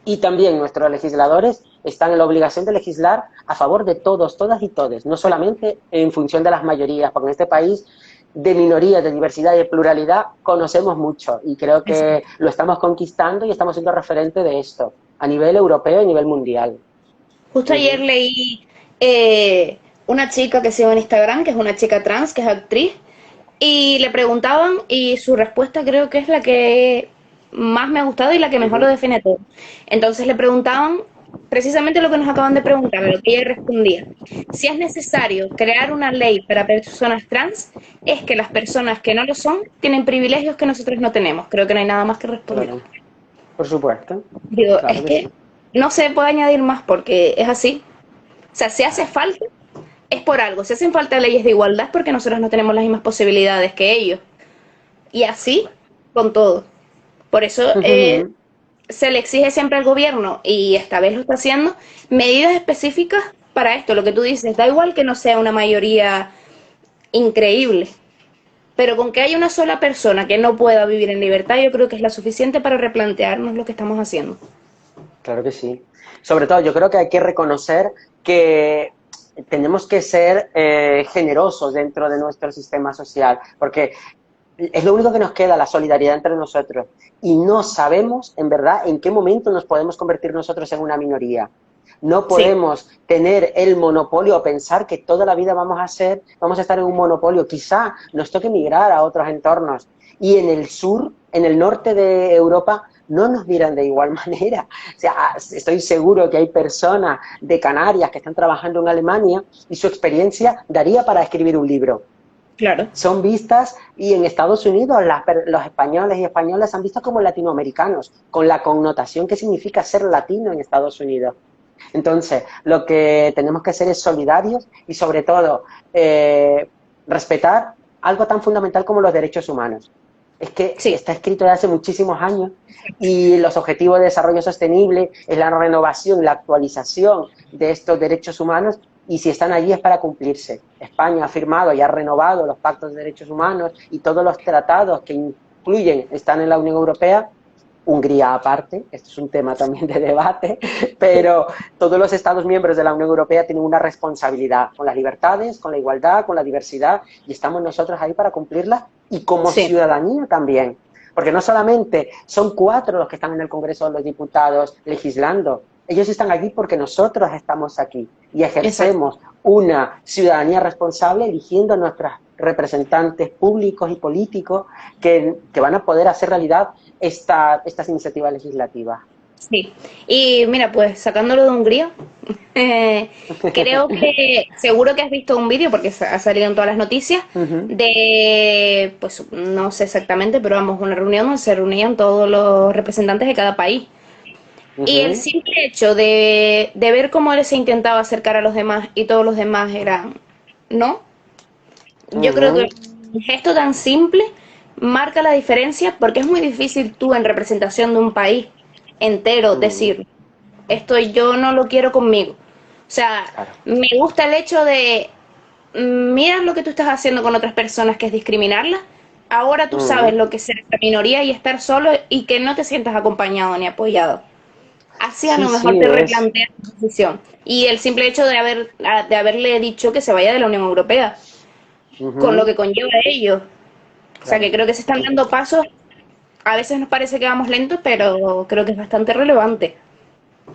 Y también nuestros legisladores están en la obligación de legislar a favor de todos, todas y todes, no solamente en función de las mayorías, porque en este país de minorías, de diversidad y de pluralidad conocemos mucho y creo que lo estamos conquistando y estamos siendo referente de esto a nivel europeo y a nivel mundial. Justo ayer leí una chica que sigo en Instagram, que es una chica trans, que es actriz, y le preguntaban y su respuesta creo que es la que más me ha gustado y la que mejor lo define todo. Entonces le preguntaban precisamente lo que nos acaban de preguntar, lo que ella respondía. Si es necesario crear una ley para personas trans, es que las personas que no lo son tienen privilegios que nosotros no tenemos. Creo que no hay nada más que responder. Claro, por supuesto, Digo, claro es que sí. que no se puede añadir más porque es así. O sea, si hace falta, es por algo. Si hacen falta leyes de igualdad es porque nosotros no tenemos las mismas posibilidades que ellos. Y así con todo. Por eso se le exige siempre al gobierno, y esta vez lo está haciendo, medidas específicas para esto. Lo que tú dices, da igual que no sea una mayoría increíble, pero con que haya una sola persona que no pueda vivir en libertad, yo creo que es la suficiente para replantearnos lo que estamos haciendo. Claro que sí. Sobre todo, yo creo que hay que reconocer que tenemos que ser generosos dentro de nuestro sistema social, porque es lo único que nos queda, la solidaridad entre nosotros. Y no sabemos, en verdad, en qué momento nos podemos convertir nosotros en una minoría. No Sí, podemos tener el monopolio o pensar que toda la vida vamos a estar en un monopolio. Quizá nos toque migrar a otros entornos. Y en el sur, en el norte de Europa, no nos miran de igual manera. O sea, estoy seguro que hay personas de Canarias que están trabajando en Alemania y su experiencia daría para escribir un libro. claro. Son vistas, y en Estados Unidos los españoles y españolas han visto como latinoamericanos, con la connotación que significa ser latino en Estados Unidos. Entonces, lo que tenemos que ser es solidarios y, sobre todo, respetar algo tan fundamental como los derechos humanos. Es que Sí, está escrito desde hace muchísimos años y los Objetivos de Desarrollo Sostenible es la renovación, la actualización de estos derechos humanos, y si están allí es para cumplirse. España ha firmado y ha renovado los pactos de derechos humanos y todos los tratados que incluyen, están en la Unión Europea. Hungría aparte, esto es un tema también de debate, pero todos los Estados miembros de la Unión Europea tienen una responsabilidad con las libertades, con la igualdad, con la diversidad, y estamos nosotros ahí para cumplirlas, y como sí, ciudadanía también. Porque no solamente son 4 los que están en el Congreso de los Diputados legislando, ellos están aquí porque nosotros estamos aquí y exacto. ejercemos una ciudadanía responsable eligiendo a nuestros representantes públicos y políticos que van a poder hacer realidad estas iniciativas legislativas. Sí, y mira, pues sacándolo de Hungría, creo que seguro que has visto un vídeo, porque ha salido en todas las noticias, Uh -huh, de, pues no sé exactamente, pero vamos, una reunión donde se reunían todos los representantes de cada país. uh Y el -huh, simple hecho de ver cómo él se intentaba acercar a los demás y todos los demás eran, ¿no? uh Yo creo que -huh, un gesto tan simple marca la diferencia, porque es muy difícil tú en representación de un país entero uh -huh, decir, esto yo no lo quiero conmigo. O sea, claro. me gusta el hecho de, mira lo que tú estás haciendo con otras personas, que es discriminarlas. Ahora Uh tú sabes -huh. lo que es ser esta minoría y estar solo y que no te sientas acompañado ni apoyado. Así a Sí, lo mejor sí, te es. replanteas tu posición. Y el simple hecho de haberle dicho que se vaya de la Unión Europea, Uh con lo -huh, que conlleva ello. O sea, que claro. creo que se están dando pasos. A veces nos parece que vamos lentos, pero creo que es bastante relevante.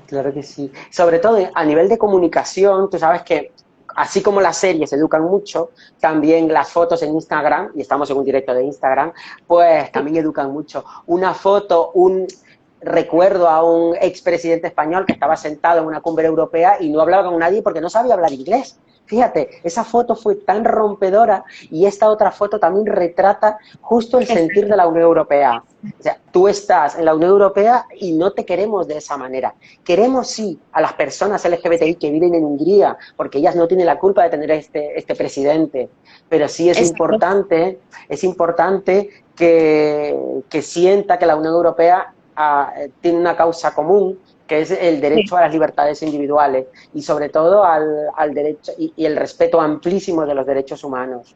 Claro que sí. Sobre todo a nivel de comunicación, tú sabes que así como las series educan mucho, también las fotos en Instagram, y estamos en un directo de Instagram, pues también educan mucho. Una foto, un recuerdo a un expresidente español que estaba sentado en una cumbre europea y no hablaba con nadie porque no sabía hablar inglés. Fíjate, esa foto fue tan rompedora, y esta otra foto también retrata justo el sentir de la Unión Europea. O sea, tú estás en la Unión Europea y no te queremos de esa manera. Queremos sí a las personas LGBTI que viven en Hungría, porque ellas no tienen la culpa de tener este presidente, pero sí Exacto. es importante que sienta que la Unión Europea tiene una causa común, que es el Sí. derecho a las libertades individuales y sobre todo al derecho y el respeto amplísimo de los derechos humanos.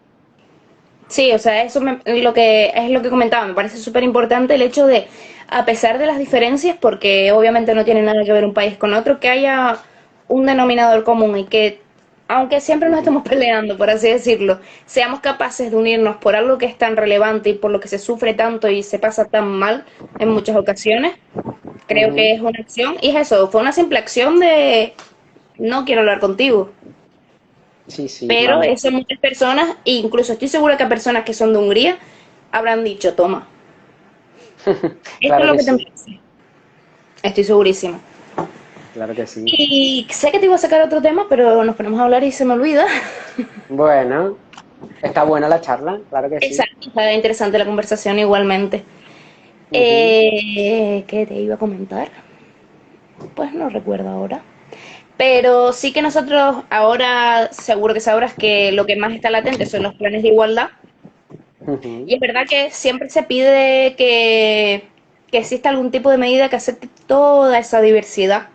Sí, o sea, lo que es lo que comentaba, me parece súper importante el hecho de, a pesar de las diferencias, porque obviamente no tiene nada que ver un país con otro, que haya un denominador común y que, aunque siempre nos Ujú, estemos peleando, por así decirlo, seamos capaces de unirnos por algo que es tan relevante y por lo que se sufre tanto y se pasa tan mal en muchas ocasiones, creo que ujú. es una acción, y es eso, fue una simple acción de no quiero hablar contigo. Sí, sí, Pero vamos. eso muchas personas, e incluso estoy segura que personas que son de Hungría, habrán dicho, toma, esto es Claro lo que que te sí, merece. Estoy segurísima. claro que sí. Y sé que te iba a sacar otro tema, pero nos ponemos a hablar y se me olvida. Bueno, está buena la charla, claro que sí. Exacto, está interesante la conversación igualmente. Ujú, ¿Qué te iba a comentar? Pues no recuerdo ahora. Pero sí que nosotros ahora seguro que sabrás que lo que más está latente son los planes de igualdad. Y ujú. es verdad que siempre se pide que exista algún tipo de medida que acepte toda esa diversidad,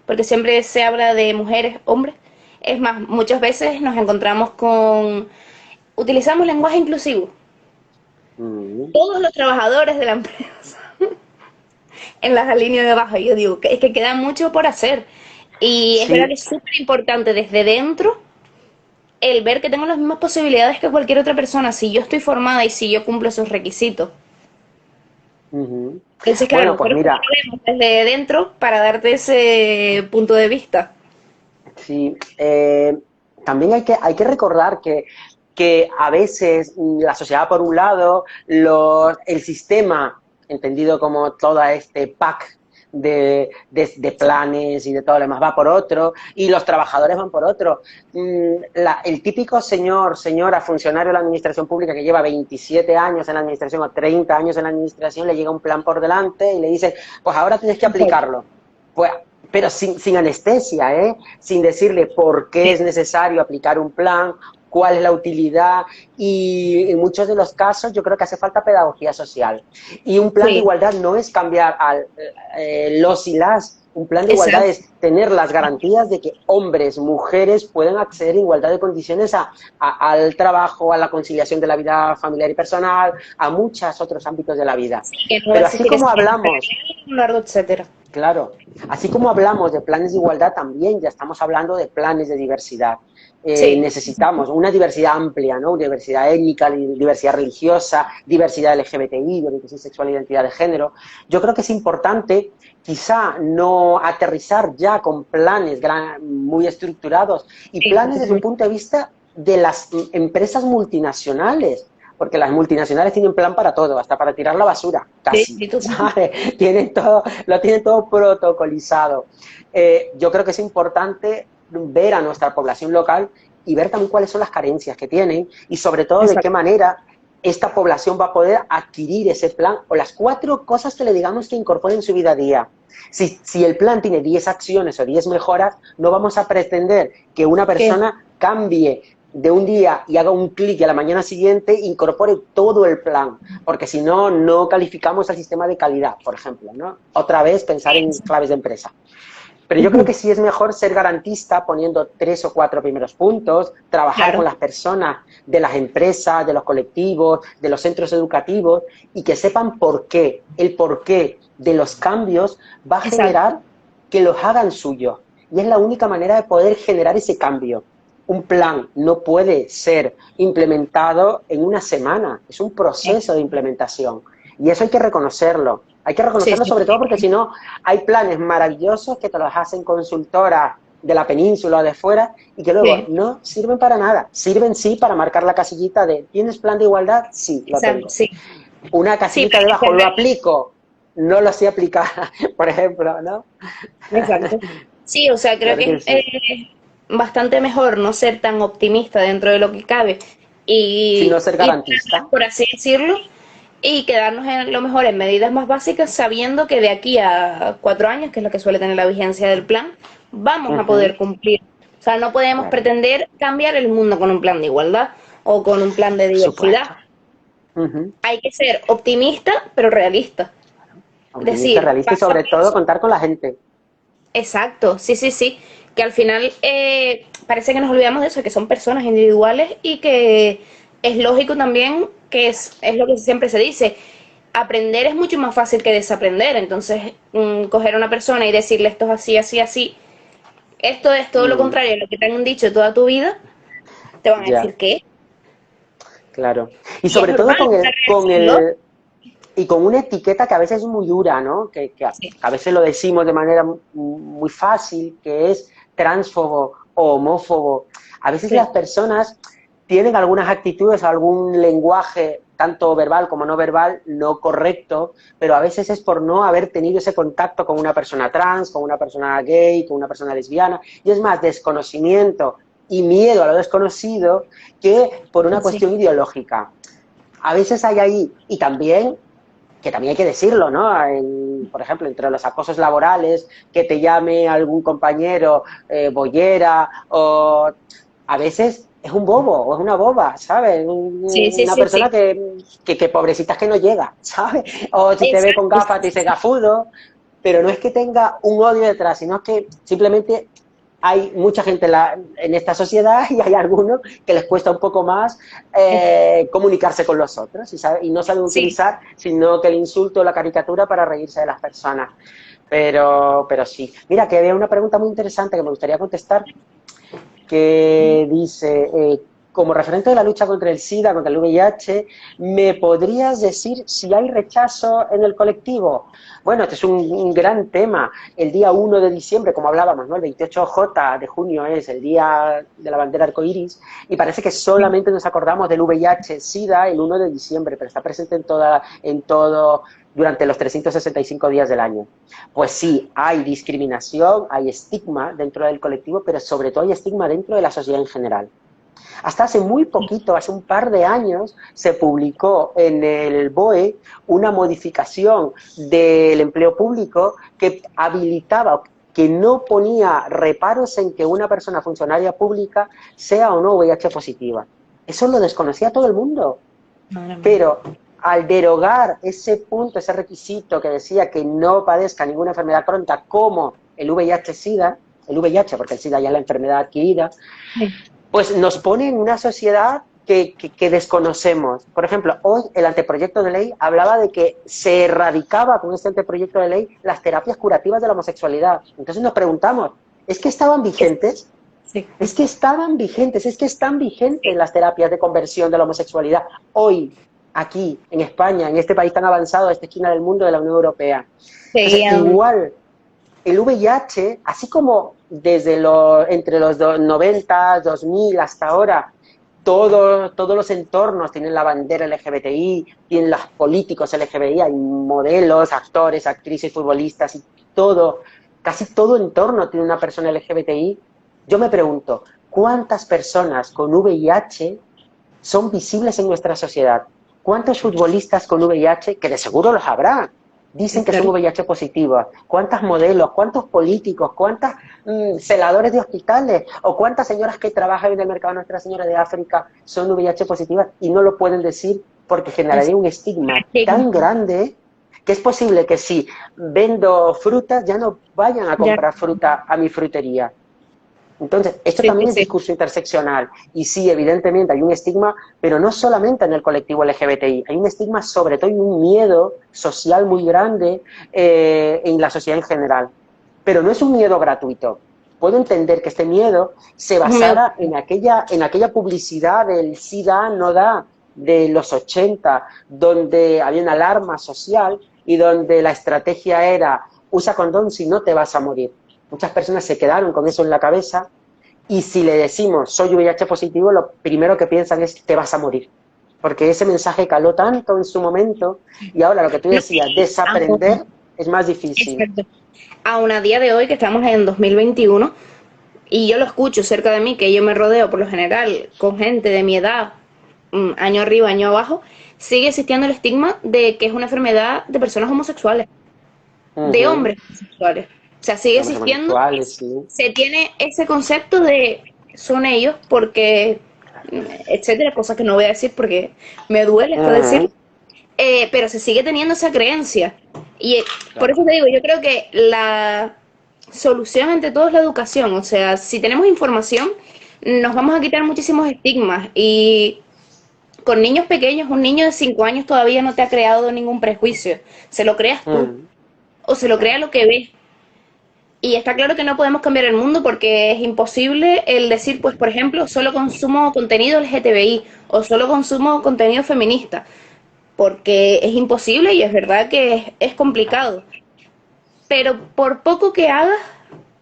porque siempre se habla de mujeres, hombres. Es más, muchas veces nos encontramos con, utilizamos lenguaje inclusivo. Mm, Todos los trabajadores de la empresa en las líneas de abajo. Yo digo que es que queda mucho por hacer. Y es verdad que sí, es súper importante desde dentro el ver que tengo las mismas posibilidades que cualquier otra persona si yo estoy formada y si yo cumplo esos requisitos. ujú. Entonces, claro, Bueno, pues nosotros mira, lo vemos desde dentro para darte ese punto de vista. sí, también hay que recordar que a veces la sociedad por un lado, el sistema, entendido como todo este pack de planes y de todo lo demás, va por otro, y los trabajadores van por otro. El típico señora, funcionario de la administración pública que lleva 27 años en la administración o 30 años en la administración, le llega un plan por delante y le dice, pues ahora tienes que aplicarlo. Pues, pero sin anestesia, ¿eh? Sin decirle por qué es necesario aplicar un plan, cuál es la utilidad, y en muchos de los casos yo creo que hace falta pedagogía social. Y un plan de Sí, igualdad no es cambiar los y las. Un plan de igualdad exacto. es tener las garantías de que hombres, mujeres puedan acceder en igualdad de condiciones al trabajo, a la conciliación de la vida familiar y personal, a muchos otros ámbitos de la vida. Sí, que no va a Pero así existir ese como tiempo hablamos, paralelo, un largo, etcétera. claro, así como hablamos de planes de igualdad, también ya estamos hablando de planes de diversidad. Sí, Necesitamos una diversidad amplia, ¿no? Diversidad étnica, diversidad religiosa, diversidad LGBTI, de orientación sexual e identidad de género. Yo creo que es importante quizá no aterrizar ya con planes muy estructurados y sí, planes desde un punto de vista de las empresas multinacionales, porque las multinacionales tienen plan para todo, hasta para tirar la basura, sí, casi, sí, total. ¿sabes? Lo tienen todo protocolizado. Yo creo que es importante ver a nuestra población local y ver también cuáles son las carencias que tienen y sobre todo de qué Exacto. manera esta población va a poder adquirir ese plan o las 4 cosas que le digamos que incorpore en su vida a día. Si el plan tiene 10 acciones o 10 mejoras, no vamos a pretender que una ¿Qué? persona cambie de un día y haga un clic y a la mañana siguiente incorpore todo el plan, porque si no, no calificamos el sistema de calidad, por ejemplo, ¿no? Otra vez pensar en claves de empresa. Pero yo creo Ujú. que sí es mejor ser garantista poniendo 3 o 4 primeros puntos, trabajar con Claro, las personas de las empresas, de los colectivos, de los centros educativos y que sepan por qué. El porqué de los cambios va a exacto. generar que los hagan suyos. Y es la única manera de poder generar ese cambio. Un plan no puede ser implementado en una semana, es un proceso de implementación. Y eso hay que reconocerlo. Hay que Sí, reconocerlo sí, sobre todo porque si no, hay planes maravillosos que te los hacen consultoras de la península o de fuera y que luego sí, no sirven para nada. Sirven sí para marcar la casillita de ¿tienes plan de igualdad? Sí, lo exacto, tengo. sí. Una Sí, casillita pero hay que debajo, ¿lo ser aplico? No lo sé aplicar, por ejemplo, ¿no? exacto. Sí, o sea, creo Claro que que sí. es bastante mejor no ser tan optimista dentro de lo que cabe Si no y ser ir garantista. por así decirlo, y quedarnos en lo mejor en medidas más básicas, sabiendo que de aquí a 4 años, que es lo que suele tener la vigencia del plan, vamos a poder Ujú, cumplir. O sea, no podemos claro, pretender cambiar el mundo con un plan de igualdad o con un plan de por diversidad. supuesto. Ujú. Hay que ser optimista, pero realista. Optimista, Decir, realista y paso a sobre todo paso. contar con la gente. Exacto, sí, sí, sí. Que al final parece que nos olvidamos de eso, que son personas individuales y que es lógico también que es lo que siempre se dice, aprender es mucho más fácil que desaprender, entonces coger a una persona y decirle esto es así, así, así, esto es todo lo Mm, contrario a lo que te han dicho toda tu vida, te van a ya, decir ¿qué? claro. Y Y es sobre todo normal una reacción, ¿no? y con una etiqueta que a veces es muy dura, ¿no? Sí, A veces lo decimos de manera muy fácil, que es transfobo o homófobo. A veces las sí, personas tienen algunas actitudes, algún lenguaje, tanto verbal como no verbal, no correcto, pero a veces es por no haber tenido ese contacto con una persona trans, con una persona gay, con una persona lesbiana, y es más desconocimiento y miedo a lo desconocido que por una sí, cuestión ideológica. A veces hay ahí, y también que también hay que decirlo, ¿no? Por ejemplo, entre los acosos laborales, que te llame algún compañero boyera, o a veces es un bobo o es una boba, ¿sabes? sí, sí, Una sí, persona sí. que pobrecita es que no llega, ¿sabes? O si te ve con Exacto, gafas te dice gafudo, pero no es que tenga un odio detrás, sino que simplemente hay mucha gente en esta sociedad y hay algunos que les cuesta un poco más comunicarse con los otros y no saben sí. utilizar sino que el insulto o la caricatura para reírse de las personas. Pero sí. Mira, que había una pregunta muy interesante que me gustaría contestar, que dice, como referente de la lucha contra el SIDA, contra el VIH, ¿me podrías decir si hay rechazo en el colectivo? Bueno, este es un gran tema. El día 1 de diciembre, como hablábamos, ¿no? El 28J de junio es el día de la bandera arcoíris, y parece que solamente nos acordamos del VIH-SIDA el 1 de diciembre, pero está presente en todo durante los 365 días del año. Pues sí, hay discriminación, hay estigma dentro del colectivo, pero sobre todo hay estigma dentro de la sociedad en general. Hasta hace muy poquito, hace un par de años, se publicó en el BOE una modificación del empleo público que habilitaba, que no ponía reparos en que una persona funcionaria pública sea o no VIH positiva. Eso lo desconocía todo el mundo. Madre mía. Pero al derogar ese punto, ese requisito que decía que no padezca ninguna enfermedad crónica como el VIH-Sida, el VIH, porque el SIDA ya es la enfermedad adquirida, Sí, pues nos pone en una sociedad que desconocemos. Por ejemplo, hoy el anteproyecto de ley hablaba de que se erradicaba con este anteproyecto de ley las terapias curativas de la homosexualidad. Entonces nos preguntamos, ¿es que estaban vigentes? sí, Es que estaban vigentes, es que están vigentes las terapias de conversión de la homosexualidad hoy, aquí, en España, en este país tan avanzado, esta esquina del mundo de la Unión Europea. Entonces, seguían. igual, el VIH, así como entre los 90, 2000 hasta ahora, todos los entornos tienen la bandera LGBTI, tienen los políticos LGBTI, hay modelos, actores, actrices, futbolistas y todo, casi todo entorno tiene una persona LGBTI. Yo me pregunto, ¿cuántas personas con VIH son visibles en nuestra sociedad? ¿Cuántos futbolistas con VIH, que de seguro los habrá, dicen que son Claro. VIH positivos? ¿Cuántos modelos? ¿Cuántos políticos? ¿Cuántos celadores de hospitales? ¿O cuántas señoras que trabajan en el mercado Nuestra Señora de África son VIH positivas y no lo pueden decir porque Es generaría un estigma estigma. tan grande que es posible que si vendo frutas ya no vayan a Ya, comprar fruta a mi frutería? Entonces, esto sí, sí, también es sí. discurso interseccional. Y sí, evidentemente hay un estigma, pero no solamente en el colectivo LGBTI, hay un estigma sobre todo y un miedo social muy grande en la sociedad en general. Pero no es un miedo gratuito. Puedo entender que este miedo se Me- basara en aquella publicidad del sí da, no da de los 80, donde había una alarma social y donde la estrategia era usa condón si no te vas a morir. Muchas personas se quedaron con eso en la cabeza y si le decimos soy VIH positivo, lo primero que piensan es te vas a morir. Porque ese mensaje caló tanto en su momento y ahora lo que tú no, decías, y aún, desaprender es más difícil. exacto. Aún a día de hoy, que estamos en 2021, y yo lo escucho cerca de mí, que yo me rodeo por lo general con gente de mi edad, año arriba, año abajo, sigue existiendo el estigma de que es una enfermedad de personas homosexuales, Uh de -huh. hombres homosexuales. O sea, sigue Hombres existiendo, homosexuales, sí. se tiene ese concepto de son ellos porque, etcétera, cosas que no voy a decir porque me duele Uh hasta decirlo, -huh. pero se sigue teniendo esa creencia. Y por Claro. eso te digo, yo creo que la solución ante todo es la educación. O sea, si tenemos información, nos vamos a quitar muchísimos estigmas. Y con niños pequeños, un niño de 5 años todavía no te ha creado ningún prejuicio. Se lo creas tú Mm, o se lo crea lo que ves. Y está claro que no podemos cambiar el mundo porque es imposible el decir, pues, por ejemplo, solo consumo contenido LGTBI o solo consumo contenido feminista, porque es imposible y es verdad que es complicado. Pero por poco que hagas,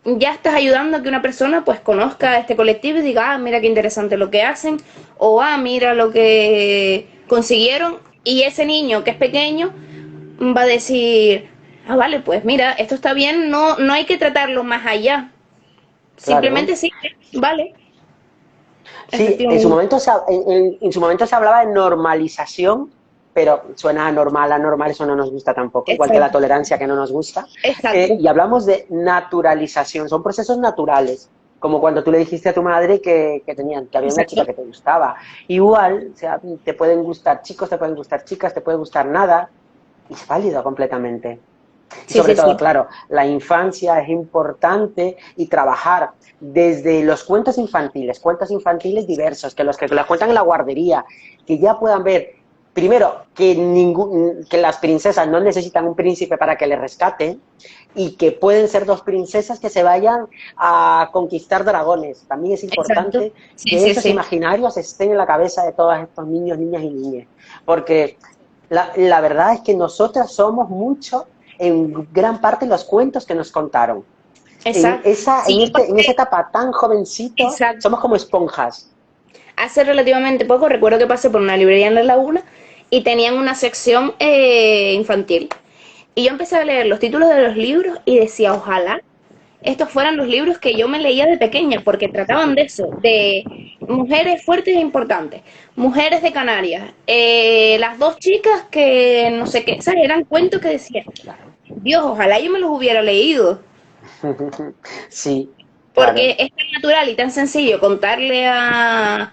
ya estás ayudando a que una persona pues conozca a este colectivo y diga, ah, mira qué interesante lo que hacen, o ah, mira lo que consiguieron, y ese niño que es pequeño va a decir, ah, vale, pues mira, esto está bien, no, no hay que tratarlo más allá, claro. simplemente sí, vale, Sí, en su efectivamente. momento en su momento se hablaba de normalización, pero suena anormal, anormal, eso no nos gusta tampoco, igual que la Exacto, tolerancia que no nos gusta. exacto, Y hablamos de naturalización, son procesos naturales, como cuando tú le dijiste a tu madre que había una chica exacto. que te gustaba. Igual, o sea, te pueden gustar chicos, te pueden gustar chicas, te puede gustar nada, y es válido completamente. Y Sí, sobre sí, todo, sí. claro, la infancia es importante y trabajar desde los cuentos infantiles diversos, que los que las cuentan en la guardería, que ya puedan ver, primero, que las princesas no necesitan un príncipe para que les rescaten y que pueden ser dos princesas que se vayan a conquistar dragones. También es Exacto. importante Sí, que sí, esos sí. imaginarios estén en la cabeza de todos estos niños, niñas y niñas, porque la verdad es que nosotras somos mucho, en gran parte, los cuentos que nos contaron. Exacto. Sí, En esa etapa tan jovencito, exacto. somos como esponjas. Hace relativamente poco recuerdo que pasé por una librería en La Laguna y tenían una sección infantil. Y yo empecé a leer los títulos de los libros y decía, ojalá estos fueran los libros que yo me leía de pequeña, porque trataban de eso, de mujeres fuertes e importantes, mujeres de Canarias, las dos chicas que no sé qué, ¿sabes? Eran cuentos que decía, Claro. Dios, ojalá yo me los hubiera leído. Sí, Porque claro. es tan natural y tan sencillo contarle a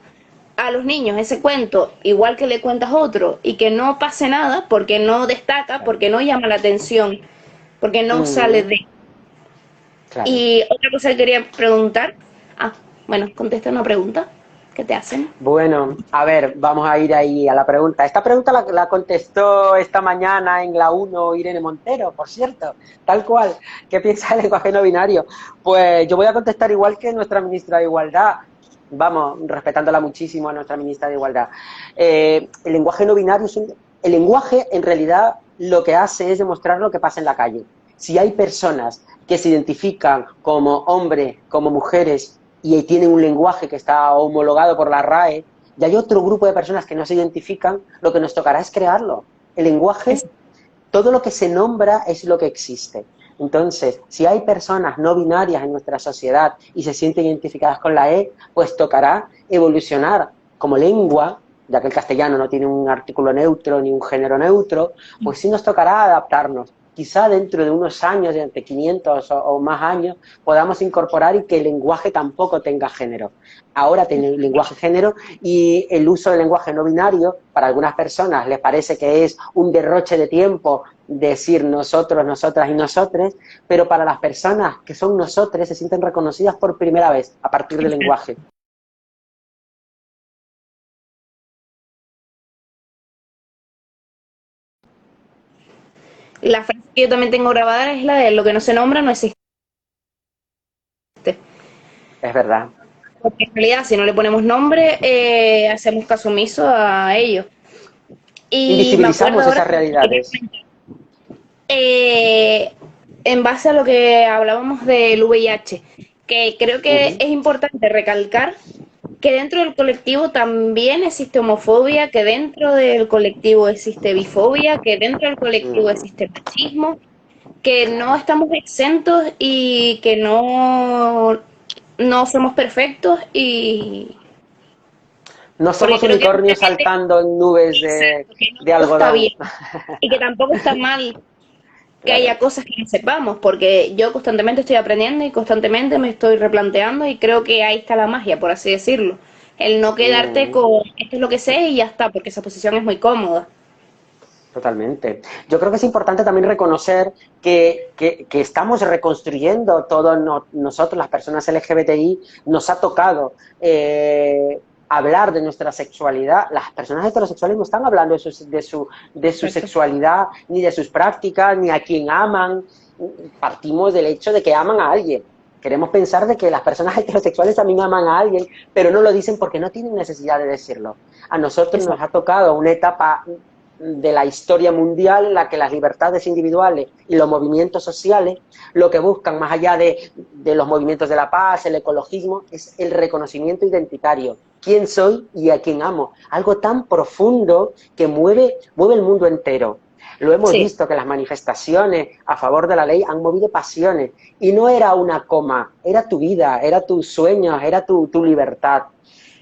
los niños ese cuento, igual que le cuentas otro, y que no pase nada, porque no destaca, Claro. porque no llama la atención, porque no sale Mm, de... claro. Y otra cosa que quería preguntar, ah, bueno, contesta una pregunta que te hacen. Bueno, a ver, vamos a ir ahí a la pregunta. Esta pregunta la contestó esta mañana en la uno Irene Montero, por cierto, tal cual. ¿Qué piensa del lenguaje no binario? Pues yo voy a contestar igual que nuestra ministra de Igualdad. Vamos, respetándola muchísimo a nuestra ministra de Igualdad. El lenguaje no binario el lenguaje, en realidad, lo que hace es demostrar lo que pasa en la calle. Si hay personas que se identifican como hombres, como mujeres, y tienen un lenguaje que está homologado por la RAE, y hay otro grupo de personas que no se identifican, lo que nos tocará es crearlo. El lenguaje, Es- todo lo que se nombra es lo que existe. Entonces, si hay personas no binarias en nuestra sociedad y se sienten identificadas con la E, pues tocará evolucionar como lengua, ya que el castellano no tiene un artículo neutro ni un género neutro, pues sí nos tocará adaptarnos. Quizá dentro de unos años, de entre 500 o más años, podamos incorporar y que el lenguaje tampoco tenga género. Ahora tiene lenguaje género y el uso del lenguaje no binario, para algunas personas les parece que es un derroche de tiempo decir nosotros, nosotras y nosotres, pero para las personas que son nosotres se sienten reconocidas por primera vez a partir del lenguaje. La frase que yo también tengo grabada es la de lo que no se nombra no existe. Es verdad. Porque en realidad, si no le ponemos nombre, hacemos caso omiso a ellos. Y me acuerdo Invisibilizamos ahora esas realidades. eh, en base a lo que hablábamos del VIH, que creo Uh que -huh. es importante recalcar que dentro del colectivo también existe homofobia, que dentro del colectivo existe bifobia, que dentro del colectivo existe machismo, que no Claro. estamos exentos y que no, no somos perfectos y No porque somos creo que mucha unicornios gente saltando en nubes exacto, que no de todo está algodón. bien y que tampoco está mal que haya Claro. cosas que no sepamos, porque yo constantemente estoy aprendiendo y constantemente me estoy replanteando y creo que ahí está la magia, por así decirlo. El no quedarte Mm. con esto es lo que sé y ya está, porque esa posición es muy cómoda. Totalmente. Yo creo que es importante también reconocer que estamos reconstruyendo todo nosotros, las personas LGBTI, nos ha tocado. hablar de nuestra sexualidad, las personas heterosexuales no están hablando de su sexualidad, ni de sus prácticas, ni a quién aman. Partimos del hecho de que aman a alguien. Queremos pensar de que las personas heterosexuales también aman a alguien, pero no lo dicen porque no tienen necesidad de decirlo. A nosotros nos ha tocado una etapa de la historia mundial en la que las libertades individuales y los movimientos sociales lo que buscan, más allá de los movimientos de la paz, el ecologismo, es el reconocimiento identitario. ¿Quién soy y a quién amo? Algo tan profundo que mueve el mundo entero. Lo hemos visto que las manifestaciones a favor de la ley han movido pasiones y no era una coma, era tu vida, era tus sueños, era tu libertad.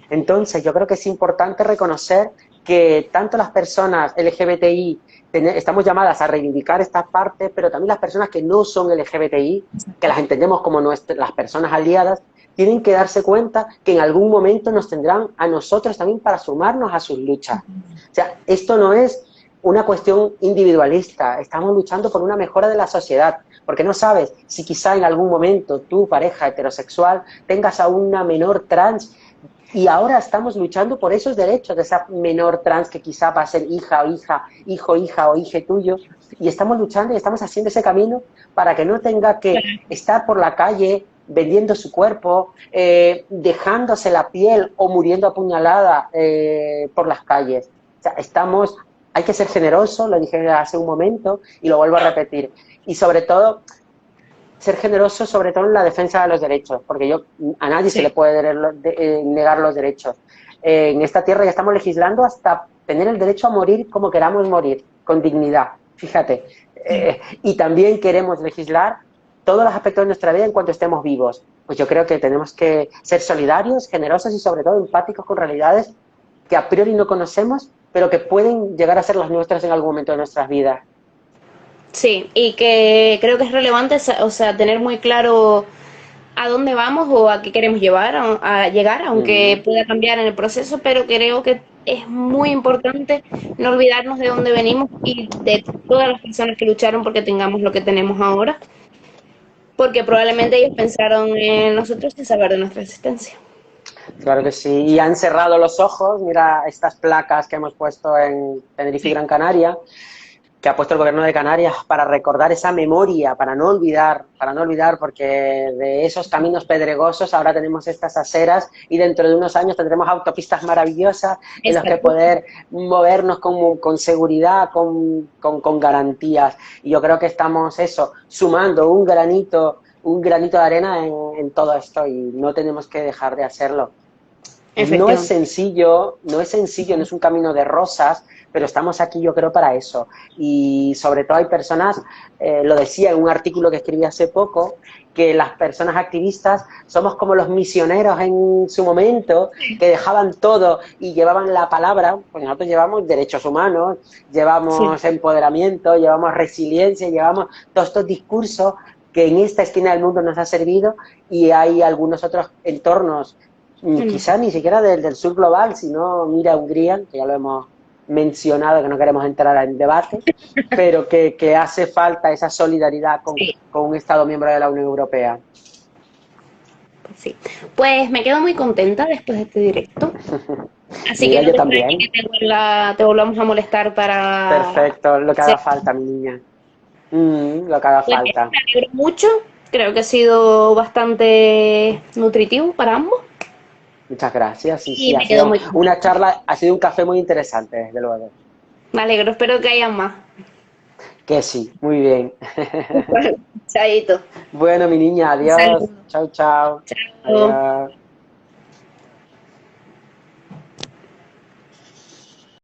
Entonces yo creo que es importante reconocer que tanto las personas LGBTI estamos llamadas a reivindicar esta parte, pero también las personas que no son LGBTI, que las entendemos como las personas aliadas, tienen que darse cuenta que en algún momento nos tendrán a nosotros también para sumarnos a sus luchas. O sea, esto no es una cuestión individualista, estamos luchando por una mejora de la sociedad, porque no sabes si quizá en algún momento tu pareja heterosexual tengas a una menor trans y ahora estamos luchando por esos derechos de esa menor trans que quizá va a ser hija o hija, hijo, hija o hija tuyo, y estamos luchando y estamos haciendo ese camino para que no tenga que estar por la calle vendiendo su cuerpo, dejándose la piel o muriendo apuñalada por las calles. O sea, hay que ser generoso, lo dije hace un momento y lo vuelvo a repetir. Y sobre todo, ser generoso sobre todo en la defensa de los derechos, porque a nadie se le puede negar los derechos. En esta tierra ya estamos legislando hasta tener el derecho a morir como queramos morir, con dignidad, fíjate. Y también queremos legislar todos los aspectos de nuestra vida en cuanto estemos vivos. Pues yo creo que tenemos que ser solidarios, generosos y sobre todo empáticos con realidades que a priori no conocemos, pero que pueden llegar a ser las nuestras en algún momento de nuestras vidas. Sí, y que creo que es relevante, o sea, tener muy claro a dónde vamos o a qué queremos llegar, aunque pueda cambiar en el proceso, pero creo que es muy importante no olvidarnos de dónde venimos y de todas las personas que lucharon porque tengamos lo que tenemos ahora, porque probablemente ellos pensaron en nosotros sin saber de nuestra existencia. Claro que sí, y han cerrado los ojos. Mira estas placas que hemos puesto en Tenerife y Gran Canaria, que ha puesto el gobierno de Canarias para recordar esa memoria, para no olvidar, porque de esos caminos pedregosos ahora tenemos estas aceras y dentro de unos años tendremos autopistas maravillosas en las que poder movernos con seguridad, con garantías. Y yo creo que estamos sumando un granito de arena en todo esto y no tenemos que dejar de hacerlo. No es sencillo, no es un camino de rosas, pero estamos aquí yo creo para eso. Y sobre todo hay personas, lo decía en un artículo que escribí hace poco, que las personas activistas somos como los misioneros en su momento, que dejaban todo y llevaban la palabra, pues nosotros llevamos derechos humanos, llevamos empoderamiento, llevamos resiliencia, llevamos todos estos discursos que en esta esquina del mundo nos ha servido y hay algunos otros entornos, quizás ni siquiera del sur global, sino mira Hungría, que ya lo hemos mencionado, que no queremos entrar en debate, pero que hace falta esa solidaridad con un Estado miembro de la Unión Europea. Sí. Pues me quedo muy contenta después de este directo. Así Mira, que no yo también. que te volvamos a molestar para... Perfecto, lo que haga falta, mi niña. Lo que haga falta. Me alegro mucho. Creo que ha sido bastante nutritivo para ambos. Muchas gracias. Y ha me quedo sido muy una charla, ha sido un café muy interesante, desde luego. Me alegro, espero que haya más. Que sí, muy bien. Chaito. Bueno, mi niña, adiós. Saludos. Chao, chao. Chao. Adiós.